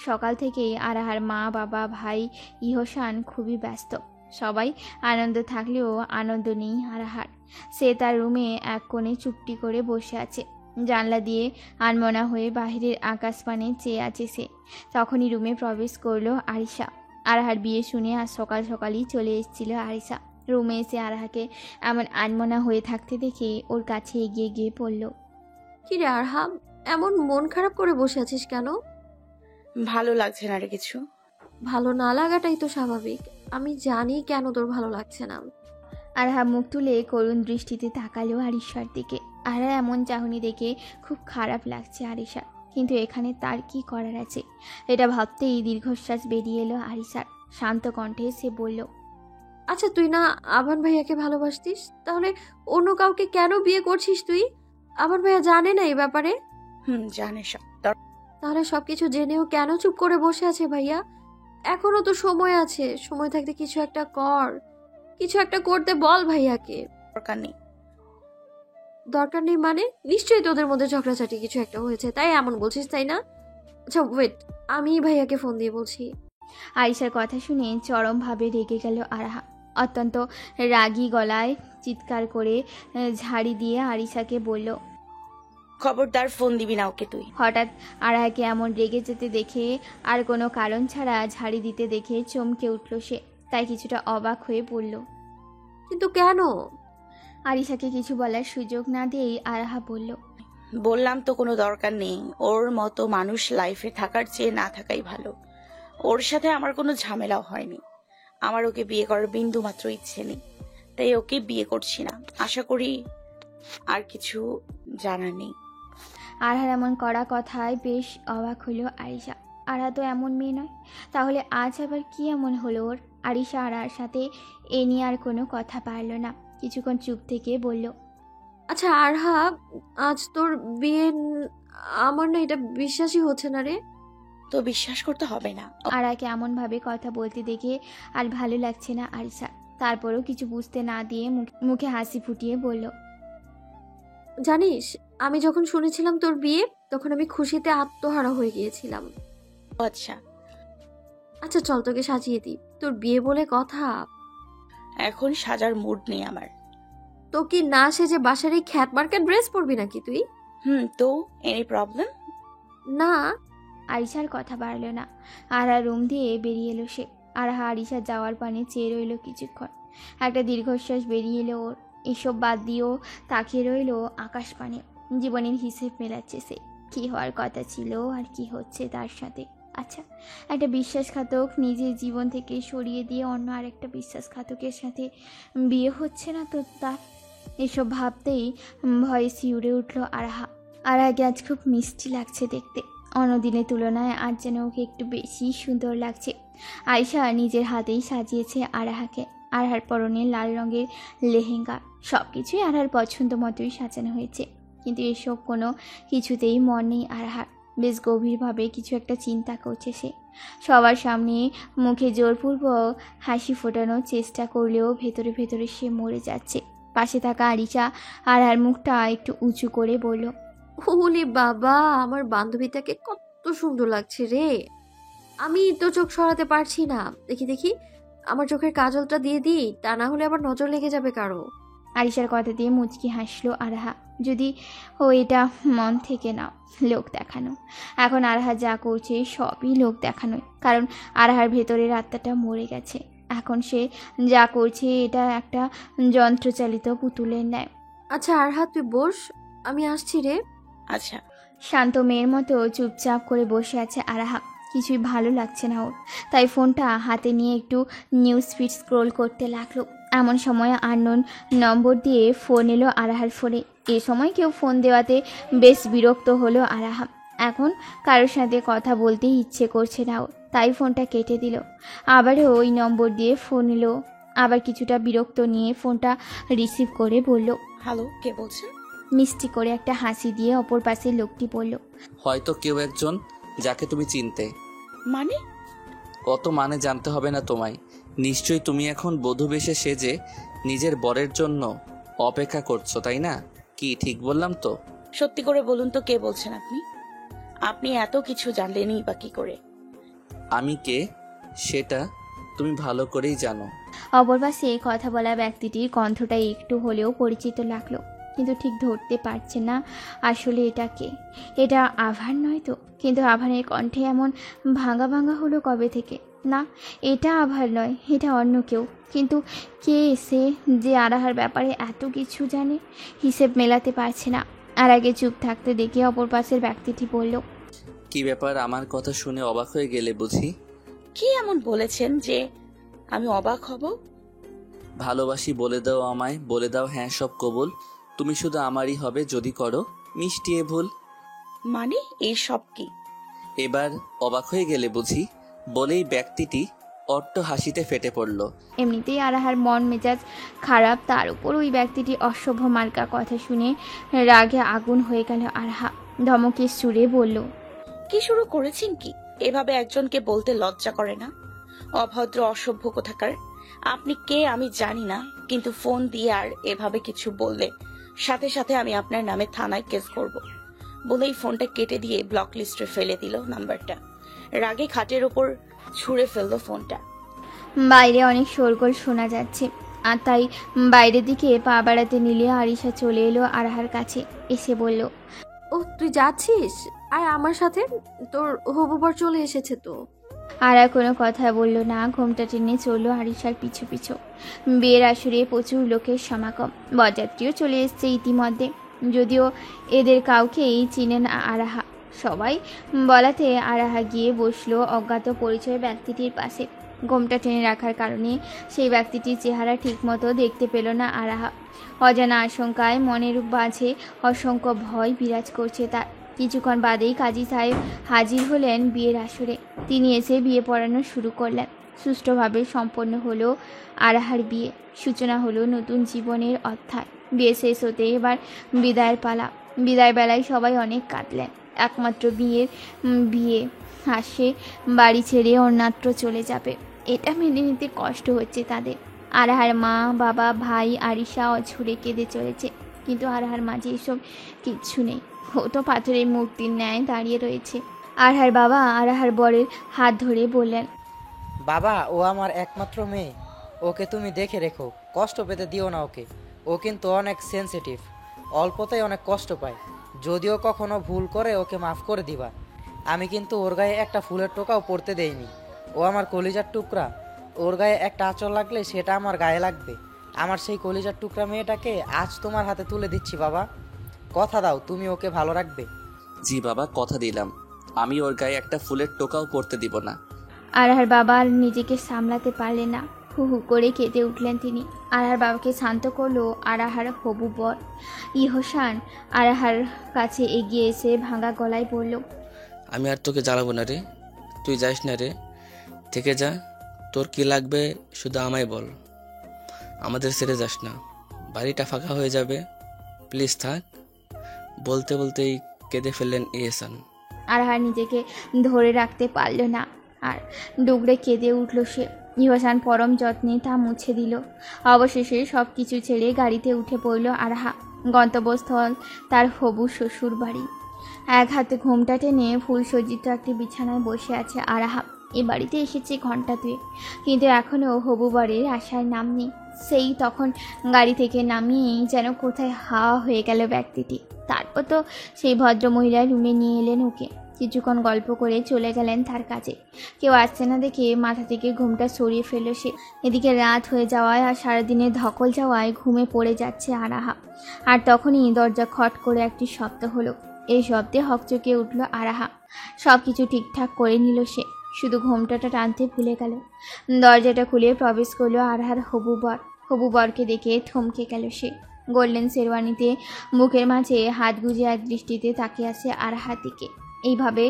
সকাল থেকেই আরাহার মা, বাবা, ভাই ইহসান খুবই ব্যস্ত। সবাই আনন্দ থাকলেও আনন্দ নেই আরাহার। সে তার রুমে এক কোণে চুপটি করে বসে আছে। জানলা দিয়ে আনমনা হয়ে বাহিরের আকাশপানে চেয়ে আছে সে। তখনই রুমে প্রবেশ করলো আরিশা। আরাহার বিয়ে শুনে আজ সকাল সকালই চলে এসেছিল আরিশা। রুমে এসে আরাহাকে এমন আনমনা হয়ে থাকতে দেখে ওর কাছে এগিয়ে গিয়ে পড়ল। কি রে আরহা, এমন মন খারাপ করে বসে আছিস কেন? ভালো লাগছে না রে কিছু। ভালো না লাগাটাই তো স্বাভাবিক। আমি জানি কেন তোর ভালো লাগছে না। আরাহা মুখ তুলে করুণ দৃষ্টিতে তাকালো আরিশার দিকে। আরাহা এমন চাহনি দেখে খুব খারাপ লাগছে আরিশার, কিন্তু এখানে তার কি করার আছে? এটা ভাবতেই দীর্ঘশ্বাস বেরিয়ে এলো আরিশার। শান্ত কণ্ঠে সে বলল, আচ্ছা তুই না আভান ভাইয়াকে ভালোবাসতিস, তাহলে অন্য কাউকে কেন বিয়ে করছিস তুই? আভান ভাইয়া জানে না এই ব্যাপারে? জানে সব। তাহলে সবকিছু জেনেও কেন চুপ করে বসে আছে ভাইয়া? এখনো তো সময় আছে, সময় থাকতে কিছু একটা কর, কিছু একটা করতে বল ভাইয়াকে। দরকার নেই। দরকার নেই মানে? নিশ্চয়ই তোদের মধ্যে ঝগড়াঝাটি কিছু একটা হয়েছে, তাই এমন বলছিস, তাই না? আচ্ছা ওয়েট, আমি ভাইয়াকে ফোন দিয়ে বলছি। আরিশার কথা শুনে চরমভাবে রেগে গেল আরাহা। অত্যন্ত রাগী গলায় চিৎকার করে ঝাড়ি দিয়ে আরিশাকে বলল, খবরদার ফোন দিবি না ওকে তুই। হঠাৎ আরাহাকে এমন রেগে যেতে দেখে আর কোনো কারণ ছাড়া ঝাড়ি দিতে দেখে চমকে উঠল সে। তাই কিছুটা অবাক হয়ে বলল, কিন্তু কেন? আরিশাকে কিছু বলার সুযোগ না দিয়েই আরাহা বলল, বললাম তো কোনো দরকার নেই। ওর মতো মানুষ লাইফে থাকার চেয়ে না থাকাই ভালো। ওর সাথে আমার কোনো ঝামেলাও হয়নি। আমার ওকে বিয়ে করার বিন্দু মাত্র ইচ্ছে নেই, তাই ওকে বিয়ে করছি না। আশা করি আর কিছু জানার নেই। আরহার এমন কড়া কথায় বেশ অবাক হলো আরিশা। আরহা তো এমন মেয়ে নয়, তাহলে আজ আবার কি এমন হলো ওর? আরিশা আরহার সাথে এ নিয়ে আর কোনো কথা পারল না। কিছুক্ষণ চুপ থেকে বলল, আচ্ছা আরহা, আজ তোর বিয়ে? আমার না এটা বিশ্বাসই হচ্ছে না রে। তো বিশ্বাস করতে হবে না। আরহাকে এমনভাবে কথা বলতে দেখে আর ভালো লাগছে না আরিশা। তারপরও কিছু বুঝতে না দিয়ে মুখে হাসি ফুটিয়ে বলল, জানিস, আমি যখন শুনেছিলাম তোর বিয়ে, তখন আমি খুশিতে আত্মহারা হয়ে গিয়েছিলাম। আচ্ছা আচ্ছা চল তোকে সাজিয়ে দিই, তোর বিয়ে বলে কথা। এখন সাজার মুড নেই আমার। তো কি না সেজে বাসার এই খ্যাত মার্কা ড্রেস পরবি নাকি তুই? তো এনি প্রবলেম? না। আরিশার কথা বাড়ল না। আরহা রুম দিয়ে বেরিয়ে এলো সে। আরহা আরিশা যাওয়ার পানে চেয়ে রইল কিছুক্ষণ। একটা দীর্ঘশ্বাস বেরিয়ে এলো ওর। এসব বাদ দিয়েও তাকিয়ে রইল আকাশ পানে। জীবনের হিসেব মেলাচ্ছে সে। কি হওয়ার কথা ছিল আর কি হচ্ছে তার সাথে। আচ্ছা, একটা বিশ্বাসঘাতক নিজের জীবন থেকে সরিয়ে দিয়ে অন্য আরেকটা বিশ্বাসঘাতকের সাথে বিয়ে হচ্ছে না তো তার? এসব ভাবতেই ভয়ে শিউরে উঠল আরহা। আরহাকে আজ খুব মিষ্টি লাগছে দেখতে। অন্যদিনের তুলনায় আজ যেন ওকে একটু বেশি সুন্দর লাগছে। আয়শা নিজের হাতেই সাজিয়েছে আরহাকে। আরহার পরনে লাল রঙের লেহেঙ্গা, সব কিছুই আরহার পছন্দ মতোই সাজানো হয়েছে। কিন্তু এসব কোনো কিছুতেই মন নেই আরহার। বেশ গভীরভাবে কিছু একটা চিন্তা করছে সে। সবার সামনে মুখে জোরপূর্বক হাসি ফোটানোর চেষ্টা করলেও ভেতরে ভেতরে সে মরে যাচ্ছে। পাশে থাকা আরিশা আরহার মুখটা একটু উঁচু করে বলল, ওলে বাবা, আমার বান্ধবীটাকে কত সুন্দর লাগছে রে। আমি তো চোখ সরাতে পারছি না। দেখি দেখি, আমার চোখের কাজলটা দিয়ে দিই, তা না হলে আবার নজর লেগে যাবে কারো। আরিশার কথা দিয়ে মুচকি হাসলো আরহা। যদি ও এটা মন থেকে না, লোক দেখানো। এখন আরহা যা করছে সবই লোক দেখানোই, কারণ আরহার ভেতরের আত্মাটা মরে গেছে। এখন সে যা করছে এটা একটা যন্ত্রচালিত পুতুলের ন্যায়। আচ্ছা আরহা, তুই বস, আমি আসছি রে। আচ্ছা। শান্ত মেয়ের মতো চুপচাপ করে বসে আছে আরাহা। কিছুই ভালো লাগছে না ওর, তাই ফোনটা হাতে নিয়ে একটু নিউজ ফিড স্ক্রোল করতে লাগলো। এমন সময় আননোন নম্বর দিয়ে ফোন এলো আরাহার ফোনে। এ সময় কেউ ফোন দেওয়াতে বেশ বিরক্ত হলো আরাহা। এখন কারোর সাথে কথা বলতে ইচ্ছে করছে না ওর, তাই ফোনটা কেটে দিল। আবারও ওই নম্বর দিয়ে ফোন এলো। আবার কিছুটা বিরক্ত নিয়ে ফোনটা রিসিভ করে বলল, হ্যালো, কে বলছেন? মিষ্টি করে একটা হাসি দিয়ে অপর পাশের লোকটি বলল, হয়তো কেউ একজন যাকে তুমি চিনতে। মানে? কত মানে জানতে হবে না তোমায়। নিশ্চয়ই তুমি এখন বধূ বেশে সেজে নিজের বরের জন্য অপেক্ষা করছো, তাই না? কি ঠিক বললাম তো? সত্যি করে বলুন তো, কে বলছেন আপনি? আপনি এত কিছু জানলেনই বা কি করে? আমি কে সেটা তুমি ভালো করেই জানো। অপর পাশে কথা বলা ব্যক্তিটির কণ্ঠটা একটু হলেও পরিচিত লাগলো, কিন্তু ঠিক ধরতে পারছে না আসলে এটা কে। এটা আভান নয় তো? কিন্তু আভানের কণ্ঠে এমন ভাঙা ভাঙা হলো কবে থেকে? না, এটা আভার নয়, এটা অন্য কেউ। কিন্তু কে এসে যে আরাহার ব্যাপারে এত কিছু জানে? হিসেব মেলাতে পারছে না। আর আগে চুপ থাকতে দেখে অপর পাশের ব্যক্তিটি বলল, কি ব্যাপার, আমার কথা শুনে অবাক হয়ে গেলে বুঝি? কি এমন বলেছেন যে আমি অবাক হব? ভালোবাসি বলে দাও আমায়, বলে দাও হ্যাঁ সব কবুল। তুমি শুধু আমারই হবে যদি করো মিষ্টি এ ভুল। মানে এই সব কি? এবার অবাক হয়ে গেলে বুঝি? বলেই ব্যক্তিটি অট্ট হাসিতে ফেটে পড়ল। এমনিতেই আরাহার মন মেজাজ খারাপ, তার উপর ওই ব্যক্তিটি অসভ্য মার্কা কথা শুনে রাগে আগুন হয়ে গেল আরাহা। ধমকের সুরে বলল, কি শুরু করেছেন কি? এভাবে একজনকে বলতে লজ্জা করে না? অভদ্র অসভ্য কোথাকার। আপনি কে আমি জানি না, কিন্তু ফোন দিয়ে আর এভাবে কিছু বললে সাথে সাথে আমি আপনার নামে থানায় কেস করব। বলেই ফোনটা কেটে দিয়ে ব্লক লিস্টে ফেলে দিল নাম্বারটা। রাগে খাটের ওপর ছুঁড়ে ফেললো ফোনটা। বাইরে অনেক শোরগোল শোনা যাচ্ছে, আর তাই বাইরের দিকে পা বাড়াতে নিলে আরিশা চলে এলো আরাহার কাছে। এসে বলল, ও তুই যাচ্ছিস? আর আমার সাথে তোর হবু বর চলে এসেছে তো। আর কোনো কথা বলল না, ঘোমটা টেনে চললো আরিশার পিছু পিছু। বিয়ের আসরে প্রচুর লোকের সমাগম, বরযাত্রীও চলে এসছে ইতিমধ্যে। যদিও এদের কাউকেই চিনে না আরাহা। সবাই বলাতে আরাহা গিয়ে বসলো অজ্ঞাত পরিচয় ব্যক্তিটির পাশে। ঘোমটা টেনে রাখার কারণে সেই ব্যক্তিটির চেহারা ঠিকমতো দেখতে পেল না আরাহা। অজানা আশঙ্কায় মনের মাঝে অসংখ্য ভয় বিরাজ করছে তার। কিছুক্ষণ বাদেই কাজী সাহেব হাজির হলেন বিয়ের আসরে। তিনি এসে বিয়ে পড়ানো শুরু করলেন। সুষ্ঠুভাবে সম্পন্ন হলো আরাহার বিয়ে। সূচনা হলো নতুন জীবনের অধ্যায়। বিয়ে শেষ হতে এবার বিদায়ের পালা। বিদায় বেলায় সবাই অনেক কাঁদলেন। একমাত্র বিয়ে হাসে বাড়ি ছেড়ে অন্যত্র চলে যাবে, এটা মেনে নিতে কষ্ট হচ্ছে তাদের। আরাহার মা, বাবা, ভাই আরিশা অঝরে কেঁদে চলেছে, কিন্তু আরাহার মাঝে এসব কিচ্ছু নেই। ও তো পাথরের মূর্তির ন্যায় দাঁড়িয়ে রয়েছে। আরহার বাবা আরাহার বরের হাত ধরে বললেন, বাবা, ও আমার একমাত্র মেয়ে, ওকে তুমি দেখে রেখো, কষ্ট পেতে দিও না ওকে। ও কিন্তু অনেক সেনসিটিভ, অল্পতেই অনেক কষ্ট পায়। যদিও কখনো ভুল করে ওকে মাফ করে দিবা। আমি কিন্তু ওর গায়ে একটা ফুলের টোকাও পড়তে দেইনি। ও আমার কলিজার টুকরা, ওর গায়ে একটা আঁচড় লাগলে সেটা আমার গায়ে লাগবে। আমার সেই কলিজার টুকরা মেয়েটাকে আজ তোমার হাতে তুলে দিচ্ছি বাবা। কথা দাও তুমি ওকে ভালো রাখবে। জি বাবা, কথা দিলাম, আমি ওর গায়ে একটা ফুলের টোকাও পড়তে দিব না। আরাহার বাবা আর নিজেকে সামলাতে পারলেন না, হু হু করে কেঁদে উঠলেন তিনি। আরাহার বাবাকে শান্ত করলো আরাহার হবু বর ইহসান। আরাহার কাছে এগিয়ে এসে ভাঙা গলায় বলল, আমি আর তোকে জ্বালাবো না রে, তুই যাস না রে, থেকে যা। তোর কি লাগবে শুধু আমায় বল, আমাদের ছেড়ে যাস না, বাড়িটা ফাঁকা হয়ে যাবে, প্লিজ থাক। বলতে বলতেই কেঁদে ফেললেন ইহসান। আরহা নিজেকে ধরে রাখতে পারল না, আর ডুগরে কেঁদে উঠল সে। ইহসান পরম যত্নে তা মুছে দিল। অবশেষে সব কিছু ছেড়ে গাড়িতে উঠে পড়ল আরহা। গন্তব্যস্থল তার হবু শ্বশুর বাড়ি। এক হাতে ঘোমটা টেনে ফুলসজ্জিত একটি বিছানায় বসে আছে আরাহা। এ বাড়িতে এসেছে ঘন্টা দুয়ে, কিন্তু এখনও হবু বাড়ির আসার নাম নেই। সেই তখন গাড়ি থেকে নামিয়েই যেন কোথায় হাওয়া হয়ে গেল ব্যক্তিটি। তারপর তো সেই ভদ্রমহিলা রুমে নিয়ে এলেন ওকে। কিছুক্ষণ গল্প করে চলে গেলেন তার কাছে। কেউ আসছে না দেখে মাথা থেকে ঘুমটা সরিয়ে ফেলল সে। এদিকে রাত হয়ে যাওয়ায় আর সারাদিনের ধকল যাওয়ায় ঘুমে পড়ে যাচ্ছে আরাহা। আর তখনই দরজা খট করে একটি শব্দ হলো। এই শব্দে হকচকে উঠল আরাহা। সব কিছু ঠিকঠাক করে নিল সে, শুধু ঘোমটাটা টানতে ভুলে গেল। দরজাটা খুলে প্রবেশ করলো আরাহার হবু বর। হবু বরকে দেখে থমকে গেল সে। গোল্ডেন শেরওয়ানিতে মুখের মাঝে হাত গুজে এক দৃষ্টিতে তাকিয়ে আছে আরাহার দিকে। এইভাবে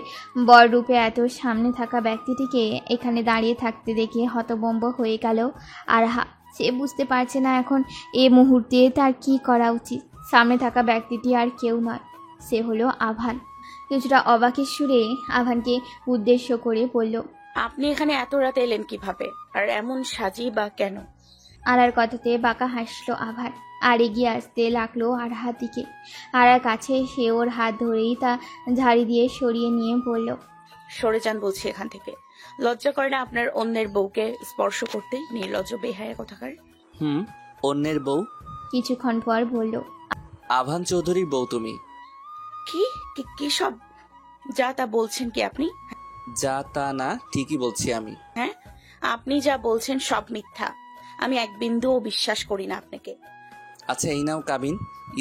বর রূপে এত সামনে থাকা ব্যক্তিটিকে এখানে দাঁড়িয়ে থাকতে দেখে হতভম্ব হয়ে গেল আরাহা। সে বুঝতে পারছে না এখন এ মুহূর্তে তার কি করা উচিত। সামনে থাকা ব্যক্তিটি আর কেউ নয়, সে হলো আভান। কিছুটা অবাকের সুরে আভানকে উদ্দেশ্য করে বলল, আপনি এখানে এত রাতে এলেন কিভাবে, আর এমন সাজি বা কেন? আরার কথাতে বাঁকা হাসলো আভান, আর এগিয়ে আসতে লাগলো আরাহার দিকে। আরার কাছে এসে ওর হাত ধরেই তা ঝাড়ি দিয়ে সরিয়ে নিয়ে বলল, সরে যান বলছি এখান থেকে। লজ্জা করে না আপনার অন্যের বউকে স্পর্শ করতে? নির্লজ্জ বেহায়া কোথাকার। অন্যের বউ? কিছুক্ষণ পর বলল, আভান চৌধুরীর বউ তুমি? কি কি সব যা তা বলছেন কি আপনি? যা তা না, ঠিকই বলছি আমি। হ্যাঁ, আপনি যা বলছেন সব মিথ্যা। আমি এক বিন্দুও বিশ্বাস করি না আপনাকে। আচ্ছা এই নাও কাবিন,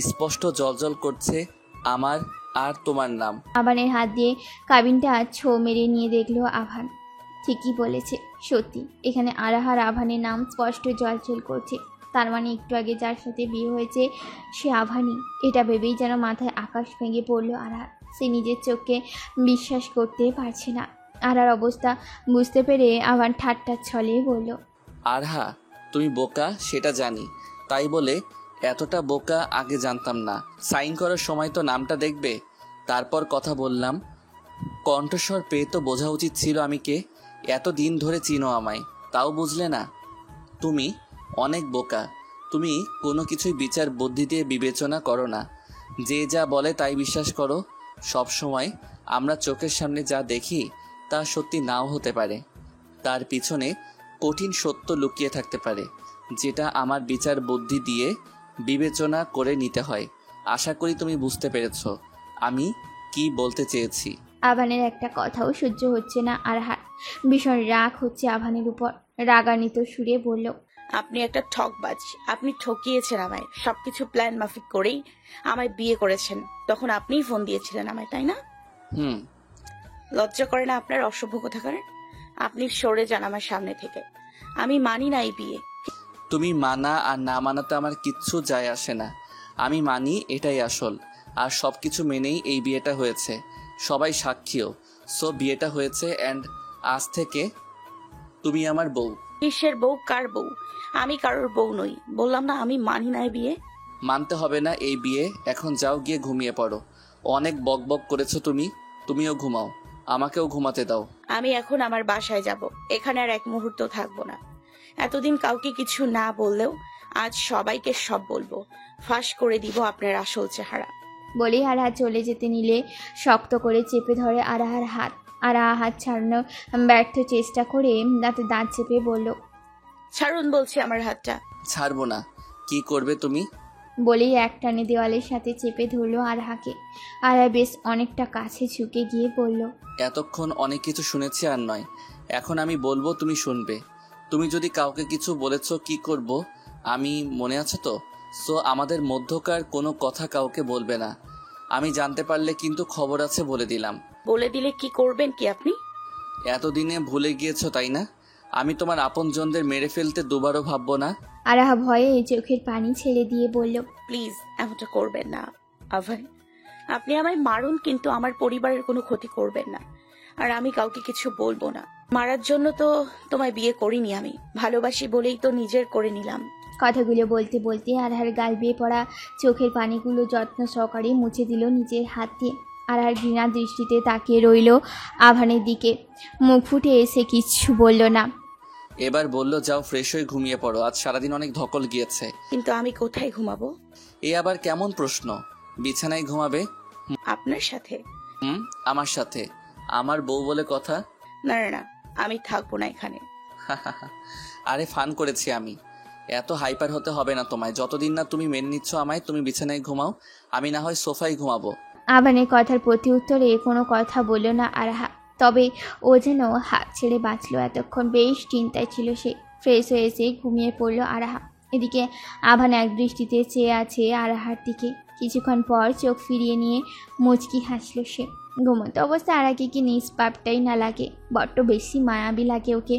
স্পষ্ট জলজল করছে আমার আর তোমার নাম। আভানের হাত দিয়ে কাবিনটা ছো মেরে নিয়ে দেখলো আভান। ঠিকই বলেছে, সত্যি এখানে আরাহার আভানের নাম স্পষ্ট জলজল করছে। তার মানে একটু আগে যার সাথে বিয়ে হয়েছে সে আভানই। এটা ভেবেই যেন মাথায় আকাশ ভেঙে পড়লো আরার। সে নিজের চোখকে বিশ্বাস করতে পারছে না। আরার অবস্থা বুঝতে পেরে আভান ঠাট্টার ছলে বলল, আরহা তুমি বোকা সেটা জানি, তাই বলে এতটা বোকা আগে জানতাম না। সাইন করার সময় তো নামটা দেখবে, তারপর কথা বললাম। কণ্ঠস্বর পেয়ে তো বোঝা উচিত ছিল আমি কে। এত দিন ধরে চিনো আমায়, তাও বুঝলে না? তুমি অনেক বোকা। তুমি কোনো কিছুই বিচার বুদ্ধি দিয়ে বিবেচনা করো না, যে যা বলে তাই বিশ্বাস করো। সব সময় আমরা চোখের সামনে যা দেখি তা সত্যি নাও হতে পারে, তার পিছনে কঠিন সত্য লুকিয়ে থাকতে পারে, যেটা আমার বিচার বুদ্ধি দিয়ে বিবেচনা করে নিতে হয়। আশা করি তুমি বুঝতে পেরেছ আমি কি বলতে চেয়েছি। আভানের একটা কথাও সহ্য হচ্ছে না আরহার। ভীষণ রাগ হচ্ছে আভানের উপর। রাগান্বিত সুরে বলল, আপনি একটা ঠকবাজ। আপনি ঠকিয়েছেন আমায়। সবকিছু প্ল্যান মাফিক করেই আমায় বিয়ে করেছেন। তখন আপনিই ফোন দিয়েছিলেন আমায়, তাই না? লজ্জা করে না আপনার অসভ্য কোথাকার? আপনি সরে যান আমার সামনে থেকে। আমি মানি না এই বিয়ে। তুমি মানা আর না মানাতে আমার কিচ্ছু যায় আসে না। আমি মানি, এটাই আসল। আর সব কিছু মেনেই এই বিয়েটা হয়েছে, সবাই সাক্ষীও। সো বিয়েটা হয়েছে, অ্যান্ড আজ থেকে তুমি আমার বউ। কিসের বউ? কার বউ? আমি কারোর বউ নই। বললাম না আমি মানি না এই বিয়ে। মানতে হবে না এই বিয়ে। এখন যাও, গিয়ে ঘুমিয়ে পড়ো। অনেক বকবক করেছো তুমি, তুমিও ঘুমাও, আমাকেও ঘুমাতে দাও। আমি এখন আমার বাসায় যাব। এখানে আর এক মুহূর্ত থাকবো না। এতদিন কাউকে কিছু না বললেও আজ সবাইকে সব বলবো। ফাঁস করে দিব আপনার আসল চেহারা। বলেই আরাহা চলে যেতে নিলে শক্ত করে চেপে ধরে আরাহার হাত। আরাহা হাত ছাড়ানোর ব্যর্থ চেষ্টা করে দাঁতে দাঁত চেপে বলল, ছাড়ুন বলছি আমার হাতটা। ছাড়বো না। কি করবে তুমি? বলেই এক টানে দেওয়ালের সাথে চেপে ধরলো আরাহাকে। আরাহা বেশ অনেকটা কাছে ঝুঁকে গিয়ে বলল, এতক্ষণ অনেক কিছু শুনেছি আর নয়, এখন আমি বলবো তুমি শুনবে। তুমি যদি কাউকে কিছু বলেছো কি করব আমি, মনে আছে তো? সো আমাদের মধ্যকার কোনো কথা কাউকে বলবে না। আমি জানতে পারলে কিন্তু খবর আছে, বলে দিলাম। বলে দিলে কি করবেন কি আপনি? এতদিনে ভুলে গিয়েছো তাই না? আমি তোমার আপনজনদের মেরে ফেলতে দুবারও ভাববো না। আরাহা ভয়ে চোখের পানি ছেড়ে দিয়ে বলল, প্লিজ এমনটা করবেন না আভাই। আপনি আমায় মারুন, কিন্তু আমার পরিবারের কোনো ক্ষতি করবেন না। আর আমি কাউকে কিছু বলবো না। মারার জন্য তো তোমায় বিয়ে করিনি, আমি ভালোবাসি বলেই তো নিজের করে নিলাম। কথাগুলো বলতে বলতে আরাহার গাল বেয়ে পড়া চোখের পানিগুলো যত্ন সহকারে মুছে দিল নিজের হাত দিয়ে। আরহার ঘৃণা দৃষ্টিতে তাকিয়ে রইল আভানের দিকে। মুখ ফুটে এসে কিচ্ছু বলল না। এবার বলল, যাও ফ্রেশ হয়ে ঘুমিয়ে পড়ো, আজ সারাদিন অনেক ধকল গিয়েছে। কিন্তু আমি কোথায় ঘুমাবো? এ আবার কেমন প্রশ্ন? বিছানায় ঘুমাবে। আপনার সাথে? আমার সাথে? আমার বউ বলে কথা। না না না, আমি থাকবো না এখানে। আরে ফান করেছি আমি, এত হাইপার হতে হবে না তোমায়। যতদিন না তুমি মেনে নিচ্ছ আমায়, তুমি বিছানায় ঘুমাও, আমি না হয় সোফায় ঘুমাবো। আভানের কথার প্রতি উত্তরে কোনো কথা বলল না আরহা। তবে ও যেন হাত ছেড়ে বাঁচল। এতক্ষণ বেশ চিন্তায় ছিল সে। ফ্রেশ হয়ে এসে ঘুমিয়ে পড়ল আরহা। এদিকে আভান এক দৃষ্টিতে চেয়ে আছে আরহার দিকে। কিছুক্ষণ পর চোখ ফিরিয়ে নিয়ে মুচকি হাসল সে। ঘুমন্ত অবস্থায় আরহাকে কি নিষ্পাপটাই না লাগে, বড্ড বেশি মায়াবী লাগে ওকে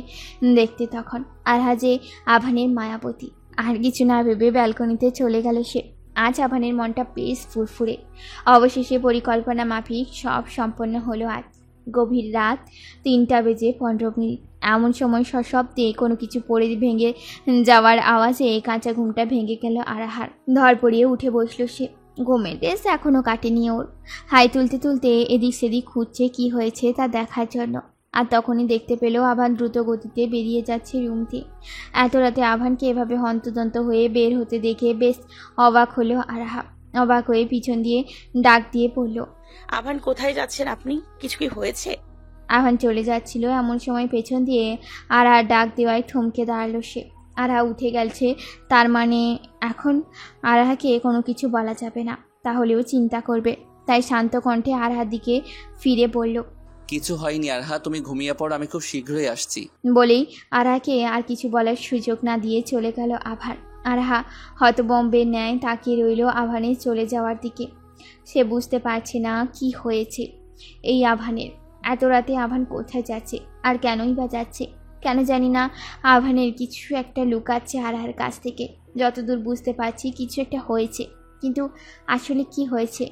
দেখতে তখন। আরহা যে আভানের মায়াবতী। আর কিছু না ভেবে ব্যালকনিতে চলে গেল সে। আজ আভানের মনটা বেশ ফুরফুরে। অবশেষে পরিকল্পনা মাফিক সব সম্পন্ন হলো আজ। গভীর রাত 3:15। এমন সময় সশব্দে কোনো কিছু পড়ে ভেঙে যাওয়ার আওয়াজে কাঁচা ঘুমটা ভেঙে গেল আরহার। ধর পড়িয়ে উঠে বসলো সে। ঘুমের রেস এখনও কাটেনি ওর। হাই তুলতে তুলতে এদিক সেদিক খুঁজছে কি হয়েছে তা দেখার জন্য। আর তখনই দেখতে পেল আভান দ্রুত গতিতে বেরিয়ে যাচ্ছে রুম থেকে। এত রাতে আভানকে এভাবে হন্তদন্ত হয়ে বের হতে দেখে বেশ অবাক হলো আরহা। অবাক হয়ে পিছন দিয়ে ডাক দিয়ে পড়ল, আভান কোথায় যাচ্ছেন আপনি? কিছু কি হয়েছে? আভান চলে যাচ্ছিল এমন সময় পেছন দিয়ে আরহা ডাক দেওয়ায় থমকে দাঁড়ালো সে। আরহা উঠে গেছে, তার মানে এখন আরহাকে কোনো কিছু বলা যাবে না, তাহলেও চিন্তা করবে। তাই শান্ত কণ্ঠে আরহার দিকে ফিরে বলল, কিছু হয়নি আরহা, তুমি ঘুমিয়ে পড়ো, আমি খুব শীঘ্রই আসছি। বলেই আরহাকে আর কিছু বলার সুযোগ না দিয়ে চলে গেল আভান। আরহা হতবম্বের ন্যায় তাকিয়ে রইল আভানের চলে যাওয়ার দিকে। সে বুঝতে পারছে না কি হয়েছে এই আভানের। এত রাতে আভান কোথায় যাচ্ছে আর কেনই বা যাচ্ছে? কেন জানি না, আভানের কিছু একটা লুকাচ্ছে আরহার কাছ থেকে। যতদূর বুঝতে পারছি কিছু একটা হয়েছে, কিন্তু আসলে কি হয়েছে?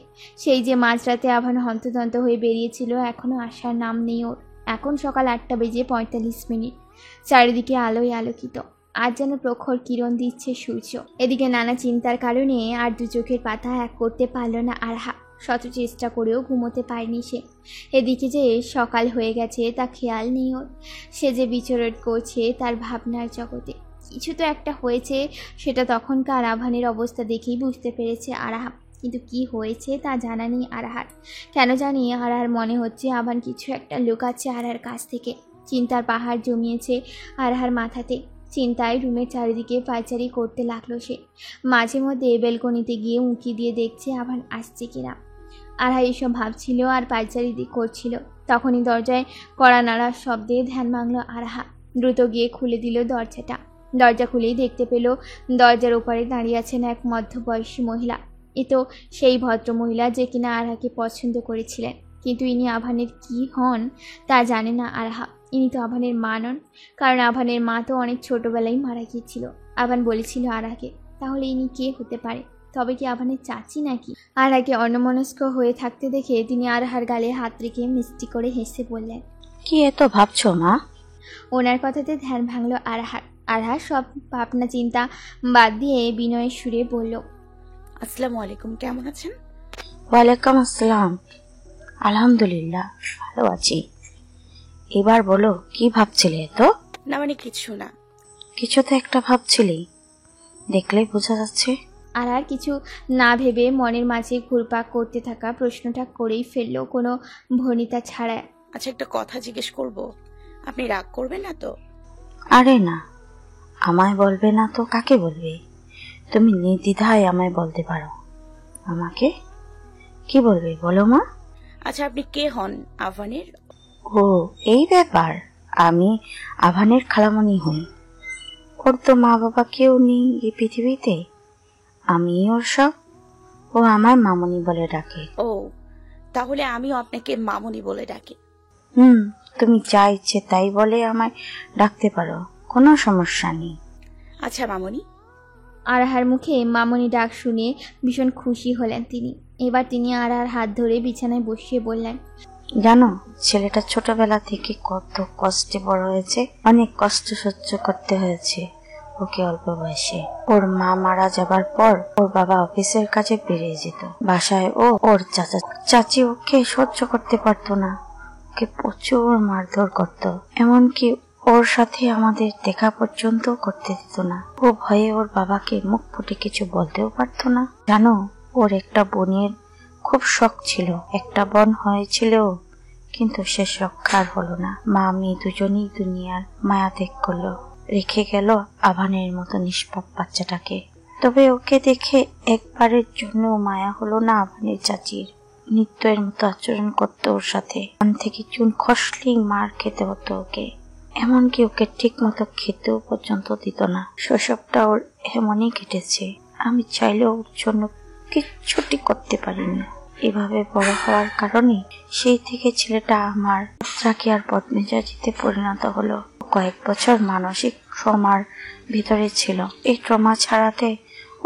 সেই যে মাঝরাতে আভান হন্তদন্ত হয়ে বেরিয়েছিল, এখনও আসার নাম নেই ওর। এখন সকাল 8:45। চারিদিকে আলোয় আলোকিত। আজ যেন প্রখর কিরণ দিচ্ছে সূর্য। এদিকে নানা চিন্তার কারণে আর দু চোখের পাতা এক করতে পারল না আরহা। শত চেষ্টা করেও ঘুমোতে পারেনি সে। এদিকে যে সকাল হয়ে গেছে তা খেয়াল নেই ওর। সে যে বিচরণ করছে তার ভাবনার জগতে। কিছু তো একটা হয়েছে, সেটা তখনকার আভানের অবস্থা দেখেই বুঝতে পেরেছে আরহা। কিন্তু কি হয়েছে তা জানা নেই আরহার। কেন জানি আরহার মনে হচ্ছে আভান কিছু একটা লুকাচ্ছে আরহার কাছ থেকে। চিন্তার পাহাড় জমিয়েছে আরহার মাথাতে। চিন্তায় রুমের চারিদিকে পায়চারি করতে লাগলো সে। মাঝে মধ্যে বেলকনিতে গিয়ে উঁকি দিয়ে দেখছে আভান আসছে কিনা। আরহা এসব ভাবছিল আর পায়চারি করছিল। তখনই দরজায় কড়া নাড়ার শব্দে ধ্যান ভাঙল আরহা। দ্রুত গিয়ে খুলে দিল দরজাটা। দরজা খুলেই দেখতে পেল দরজার ওপারে দাঁড়িয়ে আছেন এক মধ্যবয়সী মহিলা। এ তো সেই ভদ্র মহিলা যে কিনা আরহাকে পছন্দ করেছিলেন। কিন্তু ইনি আভানের কি হন তা জানে না আরহা। ইনি তো আভানের মা নন, কারণ আভানের মা তো অনেক ছোটবেলায় মারা গিয়েছিল। আভান বলেছিল আরহাকে। তাহলে ইনি কে হতে পারে? তবে কি আভানের চাচি নাকি? আরহাকে অন্যমনস্ক হয়ে থাকতে দেখে তিনি আরহার গালে হাত রেখে মিষ্টি করে হেসে বললেন, কি এত ভাবছো মা? ওনার কথাতে ধ্যান ভাঙল আরহার। আরহা সব ভাবনা চিন্তা বাদ দিয়ে বিনয়ের সুরে বলল, আসসালামু আলাইকুম, কেমন আছেন? ওয়ালাইকুম আসসালাম, আলহামদুলিল্লাহ ভালো আছি। এবার বলো, কি ভাবছিলে? তো না মানে কিছু না। কিছু তো একটা ভাবছিলি, দেখলেই বোঝা যাচ্ছে। আর কিছু না ভেবে মনের মাঝে ঘুরপাক করতে থাকা প্রশ্নটা করেই ফেলল কোনো ভনিতা ছাড়া। আচ্ছা, একটা কথা জিজ্ঞেস করব, আপনি রাগ করবেন না তো? আরে না, আমায় বলবে না তো কাকে বলবে? তুমি নির্দ্বিধায় আমায় বলতে পারো। আমাকে কি বলবে বলো মা? আচ্ছা, আপনি কে হন আভানের? ও এই ব্যাপার, আমি আভানের খালামণি হই। ওর তো মা বাবা কেউ নেই এই পৃথিবীতে, আমি ওর সব। ও আমায় মামনি বলে ডাকে। ও, তাহলে আমিও আপনাকে মামনি বলে ডাকি। তুমি যা ইচ্ছে তাই বলে আমায় ডাকতে পারো, কোনো সমস্যা নেই। আচ্ছা মামনি। আরহার মুখে মামনি ডাক শুনে ভীষণ খুশি হলেন তিনি। এবার তিনি আরহার হাত ধরে বিছানায় বসিয়ে বললেন, জানো ছেলেটা ছোটবেলা থেকে কত কষ্টে বড় হয়েছে, অনেক কষ্ট সহ্য করতে হয়েছে ওকে অল্প বয়সে। ওর মা মারা যাবার পর ওর বাবা অফিসের কাজে বেরিয়ে যেত। বাসায় ওর চাচি ওকে সহ্য করতে পারতো না, ওকে প্রচুর মারধর করত। এমনকি ওর সাথে আমাদের দেখা পর্যন্ত করতে দিত না। ও ভয়ে ওর বাবাকে মুখ ফুটে কিছু বলতেও পারতো না। জানো, ওর একটা বোনের খুব শখ ছিল। একটা বোন হয়েছিল, কিন্তু শেষ রক্ষার হলো না। মা মেয়ে দুজনেই দুনিয়ার মায়া ত্যাগ করলো, রেখে গেল আভানের মতো নিষ্পাপ বাচ্চাটাকে। তবে ওকে দেখে একবারের জন্য মায়া হলো না আভানের চাচির। নিত্যের মতো আচরণ করতো ওর সাথে। কান থেকে চুন খসলেই মার খেতে হতো ওকে। এমনকি ওকে ঠিক মতো খেতেও পর্যন্ত দিত না। শৈশবটা ওর এমনই কেটেছে, আমি চাইলেও ওর জন্য কিচ্ছুটি করতে পারিনি। এভাবে বড় হওয়ার কারণে সেই থেকে ছেলেটা আমার যাকে আর বদমেজাজিতে পরিণত হলো। কয়েক বছর মানসিক ট্রমার ভিতরে ছিল। এই ট্রমা ছাড়াতে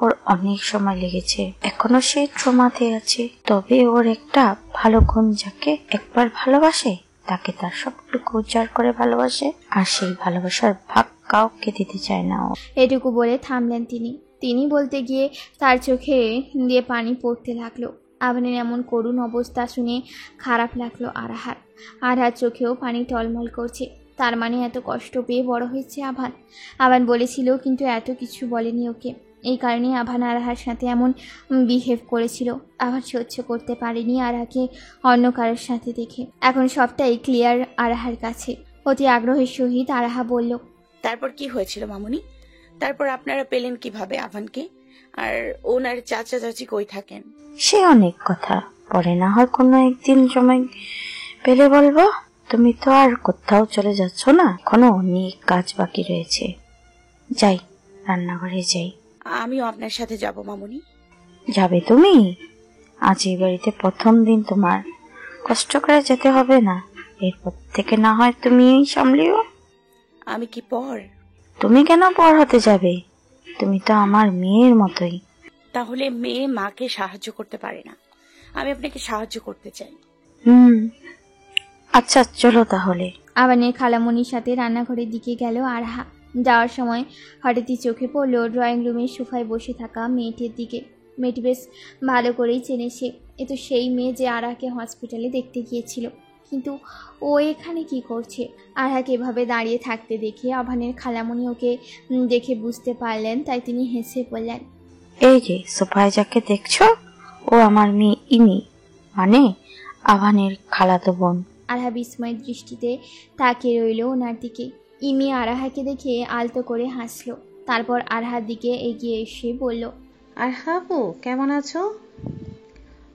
ওর অনেক সময় লেগেছে। এখনো সেই ট্রমাতে আছে। তবে ওর একটা ভালো গুণ, যাকে একবার ভালোবাসে তাকে তার সবটুকু উজাড় করে ভালোবাসে, আর সেই ভালোবাসার ভাগ কাউকে দিতে চায় না ও। এটুকু বলে থামলেন তিনি বলতে গিয়ে তার চোখে দিয়ে পানি পড়তে লাগলো। আভানের এমন করুণ অবস্থা শুনে খারাপ লাগলো আরহার চোখেও পানি টলমল করছে। তার মানে এত কষ্ট পেয়ে বড় হয়েছে আভান বলেছিল, কিন্তু এত কিছু বলেনি ওকে। এই কারণে আভান আরহার সাথে এমন বিহেভ করেছিল। আভান সহ্য করতে পারেনি আরহাকে অন্য কারোর সাথে দেখে। এখন সবটাই ক্লিয়ার আরহার কাছে। অতি আগ্রহের সহিত আরহা বলল, তারপর কি হয়েছিল মামুনি? তারপর আপনারা পেলেন কিভাবে আভানকে? আর ওনার চাচা চাচি কই থাকেন? সে অনেক কথা, পরে না হয় কোনো একদিন সময় পেলে বলবো। তুমি তো আর কোথাও চলে যাচ্ছ না, এখনো অনেক কাজ বাকি রয়েছে। যাই, রান্নাঘরে যাই। আমিও আপনার সাথে যাব মামুনি। যাবে তুমি? আজ এই বাড়িতে প্রথম দিন, তোমার কষ্ট করে যেতে হবে না। এরপর থেকে না হয় তুমি সামলিও। আমি কি পর? তুমি কেন পর হতে যাবে? তুমি তো আমার মেয়ের মতোই। তাহলে মেয়ে মাকে সাহায্য করতে পারে না, আমি আপনাকে সাহায্য করতে চাই। আচ্ছা চলো তাহলে। আভানের খালামণির সাথে রান্নাঘরের দিকে গেল আরহা। যাওয়ার সময় হঠাৎই চোখে পড়ল ড্রয়িং রুমের সোফায় বসে থাকা মেয়েটির দিকে। মেয়েটি বেশ ভালো করেই চেনে সে। এ তো সেই মেয়ে যে আরহাকে হসপিটালে দেখতে গিয়েছিল। কিন্তু ও এখানে কি করছে? আরহাকে এভাবে দাঁড়িয়ে থাকতে দেখে আভানের খালামণি ওকে দেখে বুঝতে পারলেন, তাই তিনি হেসে বললেন, এই যে সোফায় যাকে দেখছো, ও আমার মেয়ে ইমি, মানে আভানের খালাতো বোন। আরহা বিস্ময়ের দৃষ্টিতে তাকিয়ে রইল ওনার দিকে। ইমি আরহাকে দেখে আলতো করে হাসলো। তারপর আরহার দিকে এগিয়ে এসে বলল, আরহা আপু, কেমন আছো?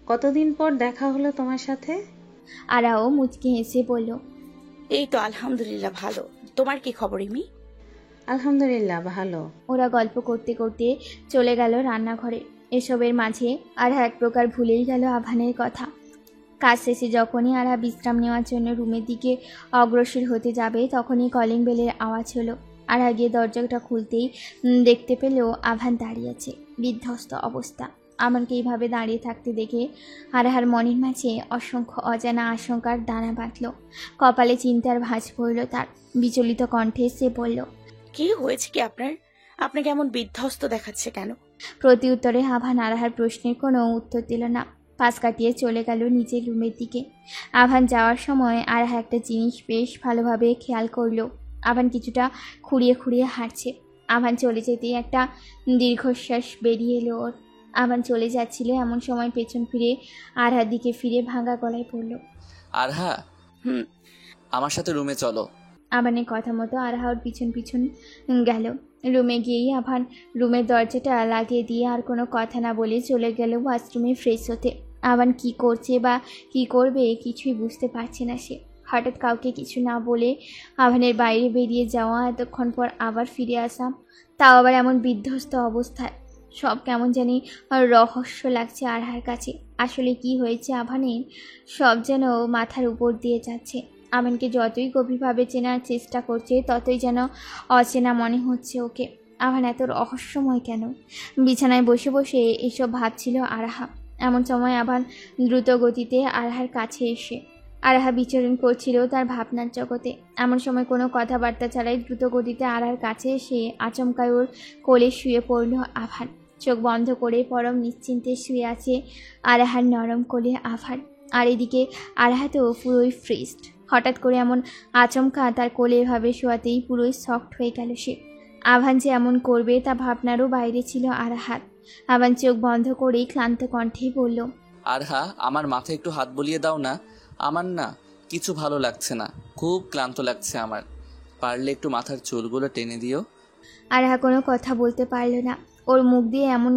কতদিন পর দেখা হলো তোমার সাথে। আরহাও মুচকি হেসে বলল, এই তো আলহামদুলিল্লাহ ভালো। তোমার কি খবর ইমি? আলহামদুলিল্লাহ ভালো। ওরা গল্প করতে করতে চলে গেল রান্নাঘরে। এসবের মাঝে আরহা এক প্রকার ভুলেই গেল আভানের কথা। কাজ শেষে যখনই আরহা বিশ্রাম নেওয়ার জন্য রুমের দিকে অগ্রসর হতে যাবে, তখনই কলিং বেলের আওয়াজ হলো। আরহা গিয়ে দরজাটা খুলতেই দেখতে পেল আভান দাঁড়িয়ে আছে, বিধ্বস্ত অবস্থা। আমাকে এইভাবে দাঁড়িয়ে থাকতে দেখে আরহার মনের মাঝে অসংখ্য অজানা আশঙ্কার দানা বাঁধল। কপালে চিন্তার ভাঁজ পড়ল তার। বিচলিত কণ্ঠে সে বলল, কি হয়েছে কি আপনার? আপনাকে এমন বিধ্বস্ত দেখাচ্ছে কেন? প্রতি উত্তরে আভান আরহার প্রশ্নের কোনো উত্তর দিল না। পাশ কাটিয়ে চলে গেল নিজের রুমের দিকে। আভান যাওয়ার সময় আরহা একটা জিনিস বেশ ভালোভাবে খেয়াল করলো। আভান কিছুটা খুঁড়িয়ে খুঁড়িয়ে হাঁটছে। আভান চলে যেতেই একটা দীর্ঘশ্বাস বেরিয়ে এলো ওর। আভান চলে যাচ্ছিল এমন সময় পেছন ফিরে আরহার দিকে ফিরে ভাঙা গলায় পড়ল, আরহা, আমার সাথে রুমে চলো। আভানের কথা মতো আরহা ওর পিছন পিছন গেল। রুমে গিয়েই আভান রুমের দরজাটা লাগিয়ে দিয়ে আর কোনো কথা না বলে চলে গেল ওয়াশরুমে ফ্রেশ হতে। আভান কি করছে বা কি করবে কিছুই বুঝতে পারছে না সে। হঠাৎ কাউকে কিছু না বলে আভানের বাইরে বেরিয়ে যাওয়া, এতক্ষণ পর আবার ফিরে আসা, তাও আবার এমন বিধ্বস্ত অবস্থায়। সব কেমন জানি রহস্য লাগছে আরহার কাছে। আসলে কি হয়েছে আভানের, সব যেন মাথার উপর দিয়ে যাচ্ছে। আভানকে যতই গভীরভাবে চেনার চেষ্টা করছে, ততই যেন অচেনা মনে হচ্ছে ওকে। আভান এত রহস্যময় কেন? বিছানায় বসে বসে এসব ভাবছিল আরহা। এমন সময় আভান দ্রুত গতিতে আরহার কাছে এসে আরাহা বিচরণ করছিল তার ভাবনার জগতে। এমন সময় কোনো কথাবার্তা ছাড়াই দ্রুত গতিতে আরার কাছে এসে আচমকায় ওর কোলে শুয়ে পড়ল আভান। চোখ বন্ধ করে পরম নিশ্চিন্তে শুয়ে আছে আরাহার নরম কোলে আভান। আর এদিকে আরাহা তো পুরোই ফ্রিজড। হঠাৎ করে এমন আচমকা তার কোলে এভাবে শোয়াতেই পুরোই সফট হয়ে গেল সে। আভান যে এমন করবে তা ভাবনারও বাইরে ছিল আরাহার। আভান চোখ বন্ধ করেই ক্লান্ত কণ্ঠে বলল, আরহা, আমার মাথায় একটু হাত বুলিয়ে দাও না। আমার না কিছু ভালো লাগছে না, খুব ক্লান্ত লাগছে আমার। পারলে একটু মাথার চুলগুলো টেনে দিও। আরাহা কোনো কথা বলতে পারল না। ওর মুখ দিয়ে এমন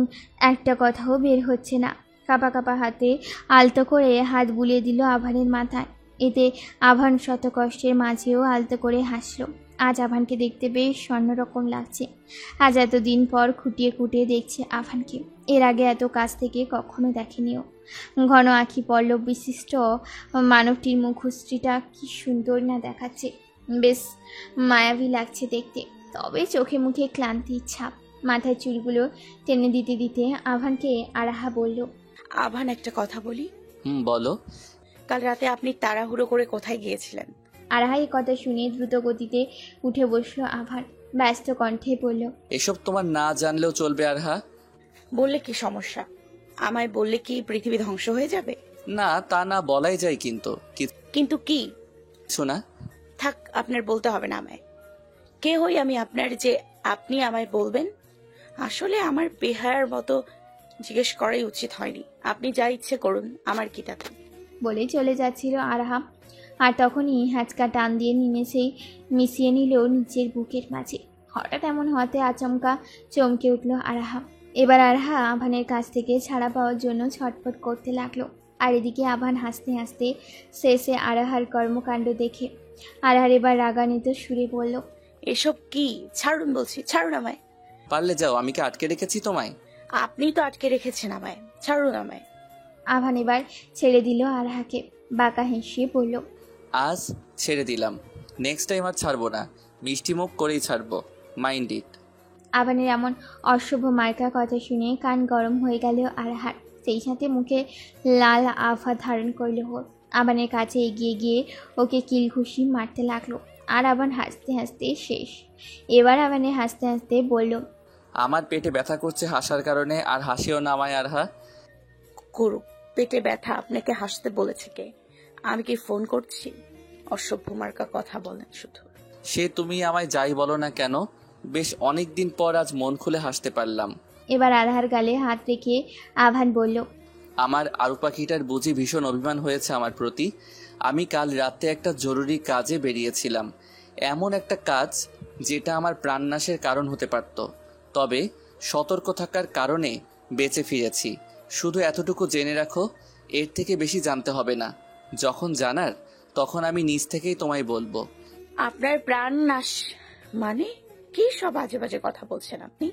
একটা কথাও বের হচ্ছে না। কাঁপা কাঁপা হাতে আলতো করে হাত বুলিয়ে দিল আভানের মাথায়। এতে আভান শত কষ্টের মাঝেও আলতো করে হাসল। আজ আভানকে দেখতে বেশ অন্যরকম লাগছে। আজ এতদিন পর খুঁটিয়ে খুঁটিয়ে দেখছে আভানকে। এর আগে এত কাছ থেকে কখনো দেখেনিও। ঘন আঁখি পল্লব বিশিষ্ট মানবটির মুখশ্রীটা কি সুন্দর না দেখাচ্ছে, বেশ মায়াবী লাগছে দেখতে। তবে চোখে মুখে ক্লান্তির ছাপ। মাথায় চুলগুলো টেনে দিতে দিতে আভানকে আরাহা বলল, আভান, একটা কথা বলি। বলো। কাল রাতে আপনি তাড়াহুড়ো করে কোথায় গিয়েছিলেন? আরাহা এই কথা শুনে দ্রুত গতিতে উঠে বসলো আভান। ব্যস্ত কণ্ঠে বলল, এসব তোমার না জানলেও চলবে আরহা। বললে কি সমস্যা? আমায় বললে কি পৃথিবী ধ্বংস হয়ে যাবে? না, তা না বলাই যায়, কিন্তু কিন্তু কি? শোনা, থাক, আপনার বলতে হবে না আমায়। কে হই আমি আপনার যে আপনি আমায় বলবেন? আসলে আমার বেহায়ার মতো জিজ্ঞেস করাই উচিত হয়নি। আপনি যা ইচ্ছে করুন, আমার কি তাতে। বলে চলে যাচ্ছিল আরাহা। আর তখনই হ্যাঁচকা টান দিয়ে নিমেষেই মিশিয়ে নিল নিচের বুকের মাঝে। হঠাৎ এমন হতে আচমকা চমকে উঠল আরাহা। এবার আরাহা আভানের কাছ থেকে ছাড়া পাওয়ার জন্য ছটফট করতে লাগলো। আর এদিকে আভান হাসতে হাসতে শেষে আরাহার কর্মকাণ্ড দেখে আরাহার এবার রাগান্বিত সুরে বলল, এসব কি? ছাড়ুন বলছি, ছাড়ুন আমায়। পারলে যাও, আমি কি আটকে রেখেছি তোমায়? আপনি তো আটকে রেখেছেন আমায়, ছাড়ুন আমায়। আভান এবার ছেড়ে দিল আরাহাকে। বাঁকা হেসে বলল, আজ ছেড়ে দিলাম, নেক্সট টাইম আর ছাড়বো না। মিষ্টি মুখ করেই ছাড়বো, মাইন্ড ইট। আভানের এমন অশুভ মার্কা কথা শুনে কান গরম হয়ে গেল আরাহার। সেই সাথে মুখে লাল আভা ধারণ করল ওর। আভানের কাছে এগিয়ে গিয়ে ওকে কিলঘুষি মারতে লাগলো। আর আভান হাসতে হাসতে শেষ। এবার আভানে হাসতে হাসতে বলল, আমার পেটে ব্যথা করছে হাসার কারণে, আর হাসিও না আমায় আরহা। করুক, পেটে ব্যথা আপনাকে হাসতে বলেছে কে? আমি কি ফোন করছি? অসভ্য মার্কা কথা বলেন শুধু। সে তুমি আমায় যাই বলো না কেন, বেশ অনেক দিন পর আজ মন খুলে হাসতে পারলাম। এবার আরাহার গালে হাত রেখে আভান বলল, আমার আরু পাখিটার বুঝি ভীষণ অভিমান হয়েছে আমার প্রতি। আমি কাল রাতে একটা জরুরি কাজে বেরিয়েছিলাম, এমন একটা কাজ যেটা আমার প্রাণনাশের কারণ হতে পারত। তবে সতর্ক থাকার কারণে বেঁচে ফিরেছি। শুধু এতটুকু জেনে রাখো, এর থেকে বেশি জানতে হবে না। যখন জানার তখন আমি নিজ থেকেই তোমায় বলবো। আপনার প্রাণ নাশ মানে কি? সব বাজে বাজে কথা বলছেন আপনি।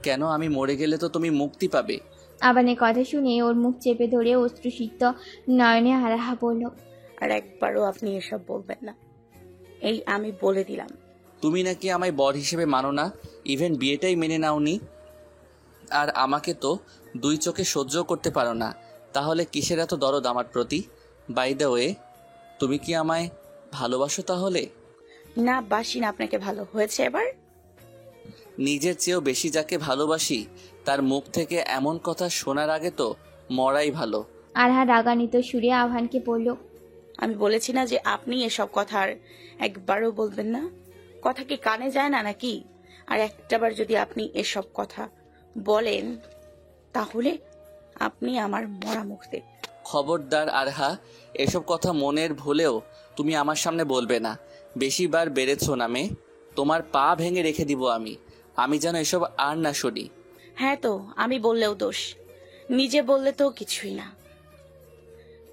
কেন? আমি মরে গেলে তো তুমি মুক্তি পাবে। আভানের কথা শুনে ওর মুখ চেপে ধরে অশ্রুসিক্ত নয়নে আরাহা বলল, আর একবারও আপনি এসব বলবেন না, এই আমি বলে দিলাম। তুমি নাকি আমায় বর হিসেবে মানো না, ইভেন বিয়েটাই মেনে নাওনি। আর আমাকে তো দুই চোখে সহ্য করতে পারো না। তাহলে কিসের এত দরদ আমার প্রতি? বাই দ্য ওয়ে, তুমি কি আমায় ভালোবাসো তাহলে? না, বাসি না আপনাকে। ভালো হয়েছে এবার? নিজের চেয়েও বেশি যাকে ভালোবাসি তার মুখ থেকে এমন কথা শোনার আগে তো মরাই ভালো। আরাহা রাগান্বিত সুরে আভানকে বলল, আমি বলেছি না যে আপনি এসব কথা আর একবারও বলবেন না? কথা কি কানে যায় না নাকি? আর একটাবার যদি আপনি এসব কথা বলেন তাহলে আপনি আমার মরা মুখ দেখবেন। খবরদার আরহা, এসব কথা মনের ভুলেও তুমি আমার সামনে বলবে না। বেশিবার বেড়েছো না মেয়ে, তোমার পা ভেঙে রেখে দিব আমি। আমি যেন এসব আর না শুনি। হ্যাঁ তো, আমি বললেও দোষ, নিজে বললে তো কিছুই না।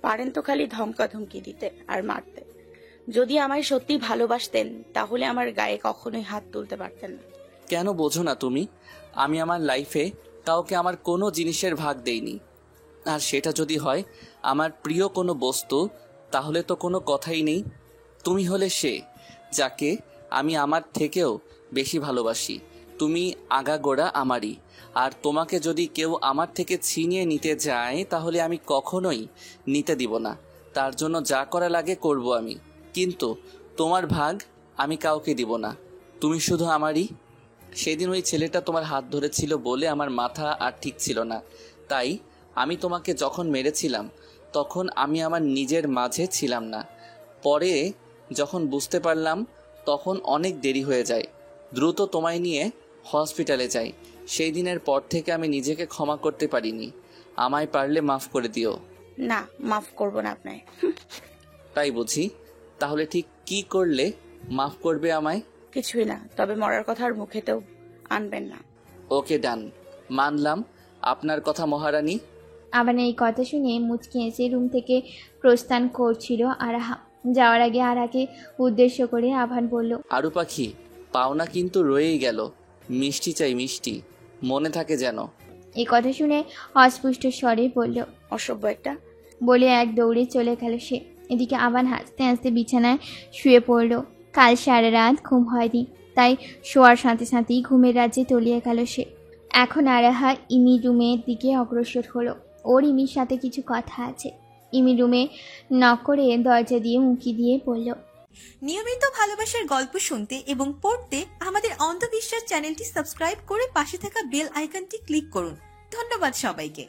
পারেন তো খালি ধমকাধমকি দিতে আর মারতে। যদি আমায় সত্যি ভালোবাসতেন তাহলে আমার গায়ে কখনোই হাত তুলতে পারতেন না। কেন বোঝো না তুমি? আমি আমার লাইফে কাউকে আমার কোনো জিনিসের ভাগ দেইনি। আর সেটা যদি হয় আমার প্রিয় কোনো বস্তু, তাহলে তো কোনো কথাই নেই। তুমি হলে সে যাকে আমি আমার থেকেও বেশি ভালোবাসি। তুমি আগাগোড়া আমারই। আর তোমাকে যদি কেউ আমার থেকে ছিনিয়ে নিতে যায় তাহলে আমি কখনোই নিতে দিব না। তার জন্য যা করা লাগে করব আমি, কিন্তু তোমার ভাগ আমি কাউকে দিব না, তুমি শুধু আমারই। সেদিন ওই ছেলেটা তোমার হাত ধরেছিল বলে আমার মাথা আর ঠিক ছিল না, তাই আমি তোমাকে যখন মেরেছিলাম তখন আমি আমার নিজের মাঝে ছিলাম না। পরে যখন বুঝতে পারলাম তখন অনেক দেরি হয়ে যায়, দ্রুত তোমায় নিয়ে হসপিটালে যাই। সেই দিনের পর থেকে আমি নিজেকে ক্ষমা করতে পারিনি, আমায় পারলে মাফ করে দিও। না, মাফ করব না আপনায়। তাই বুঝি? তাহলে ঠিক কি করলে মাফ করবে আমায়? কিছুই না, তবে মরার কথা আর মুখেতেও আনবেন না। ওকে, ডান, মানলাম আপনার কথা মহারানী। আবানের এই কথা শুনে মুচকি এসে রুম থেকে প্রস্থান করছিল আরাহা। যাওয়ার আগে আরাকে উদ্দেশ্য করে আভান বলল, আরু পাখি, পাওনা কিন্তু রয়েই গেল, মিষ্টি চাই, মিষ্টি মনে থাকে যেন। এই কথা শুনে অস্পষ্ট স্বরে বলল, অসভ্য একটা। বলে এক দৌড়ে চলে গেল সে। এদিকে আবান হাসতে হাসতে বিছানায় শুয়ে পড়ল। কাল সারা রাত ঘুম হয়নি, তাই শোয়ার সাথে সাথেই ঘুমের রাজ্যে তলিয়ে গেল সে। এখন আরাহা ইমি রুমের দিকে অগ্রসর হলো। ওর ইমির সাথে কিছু কথা আছে। ইমি রুমে নক করে দরজা দিয়ে উঁকি দিয়ে পড়ল। নিয়মিত ভালোবাসার গল্প শুনতে এবং পড়তে আমাদের অন্ধবিশ্বাস চ্যানেলটি সাবস্ক্রাইব করে পাশে থাকা বেল আইকনটি ক্লিক করুন। ধন্যবাদ সবাইকে।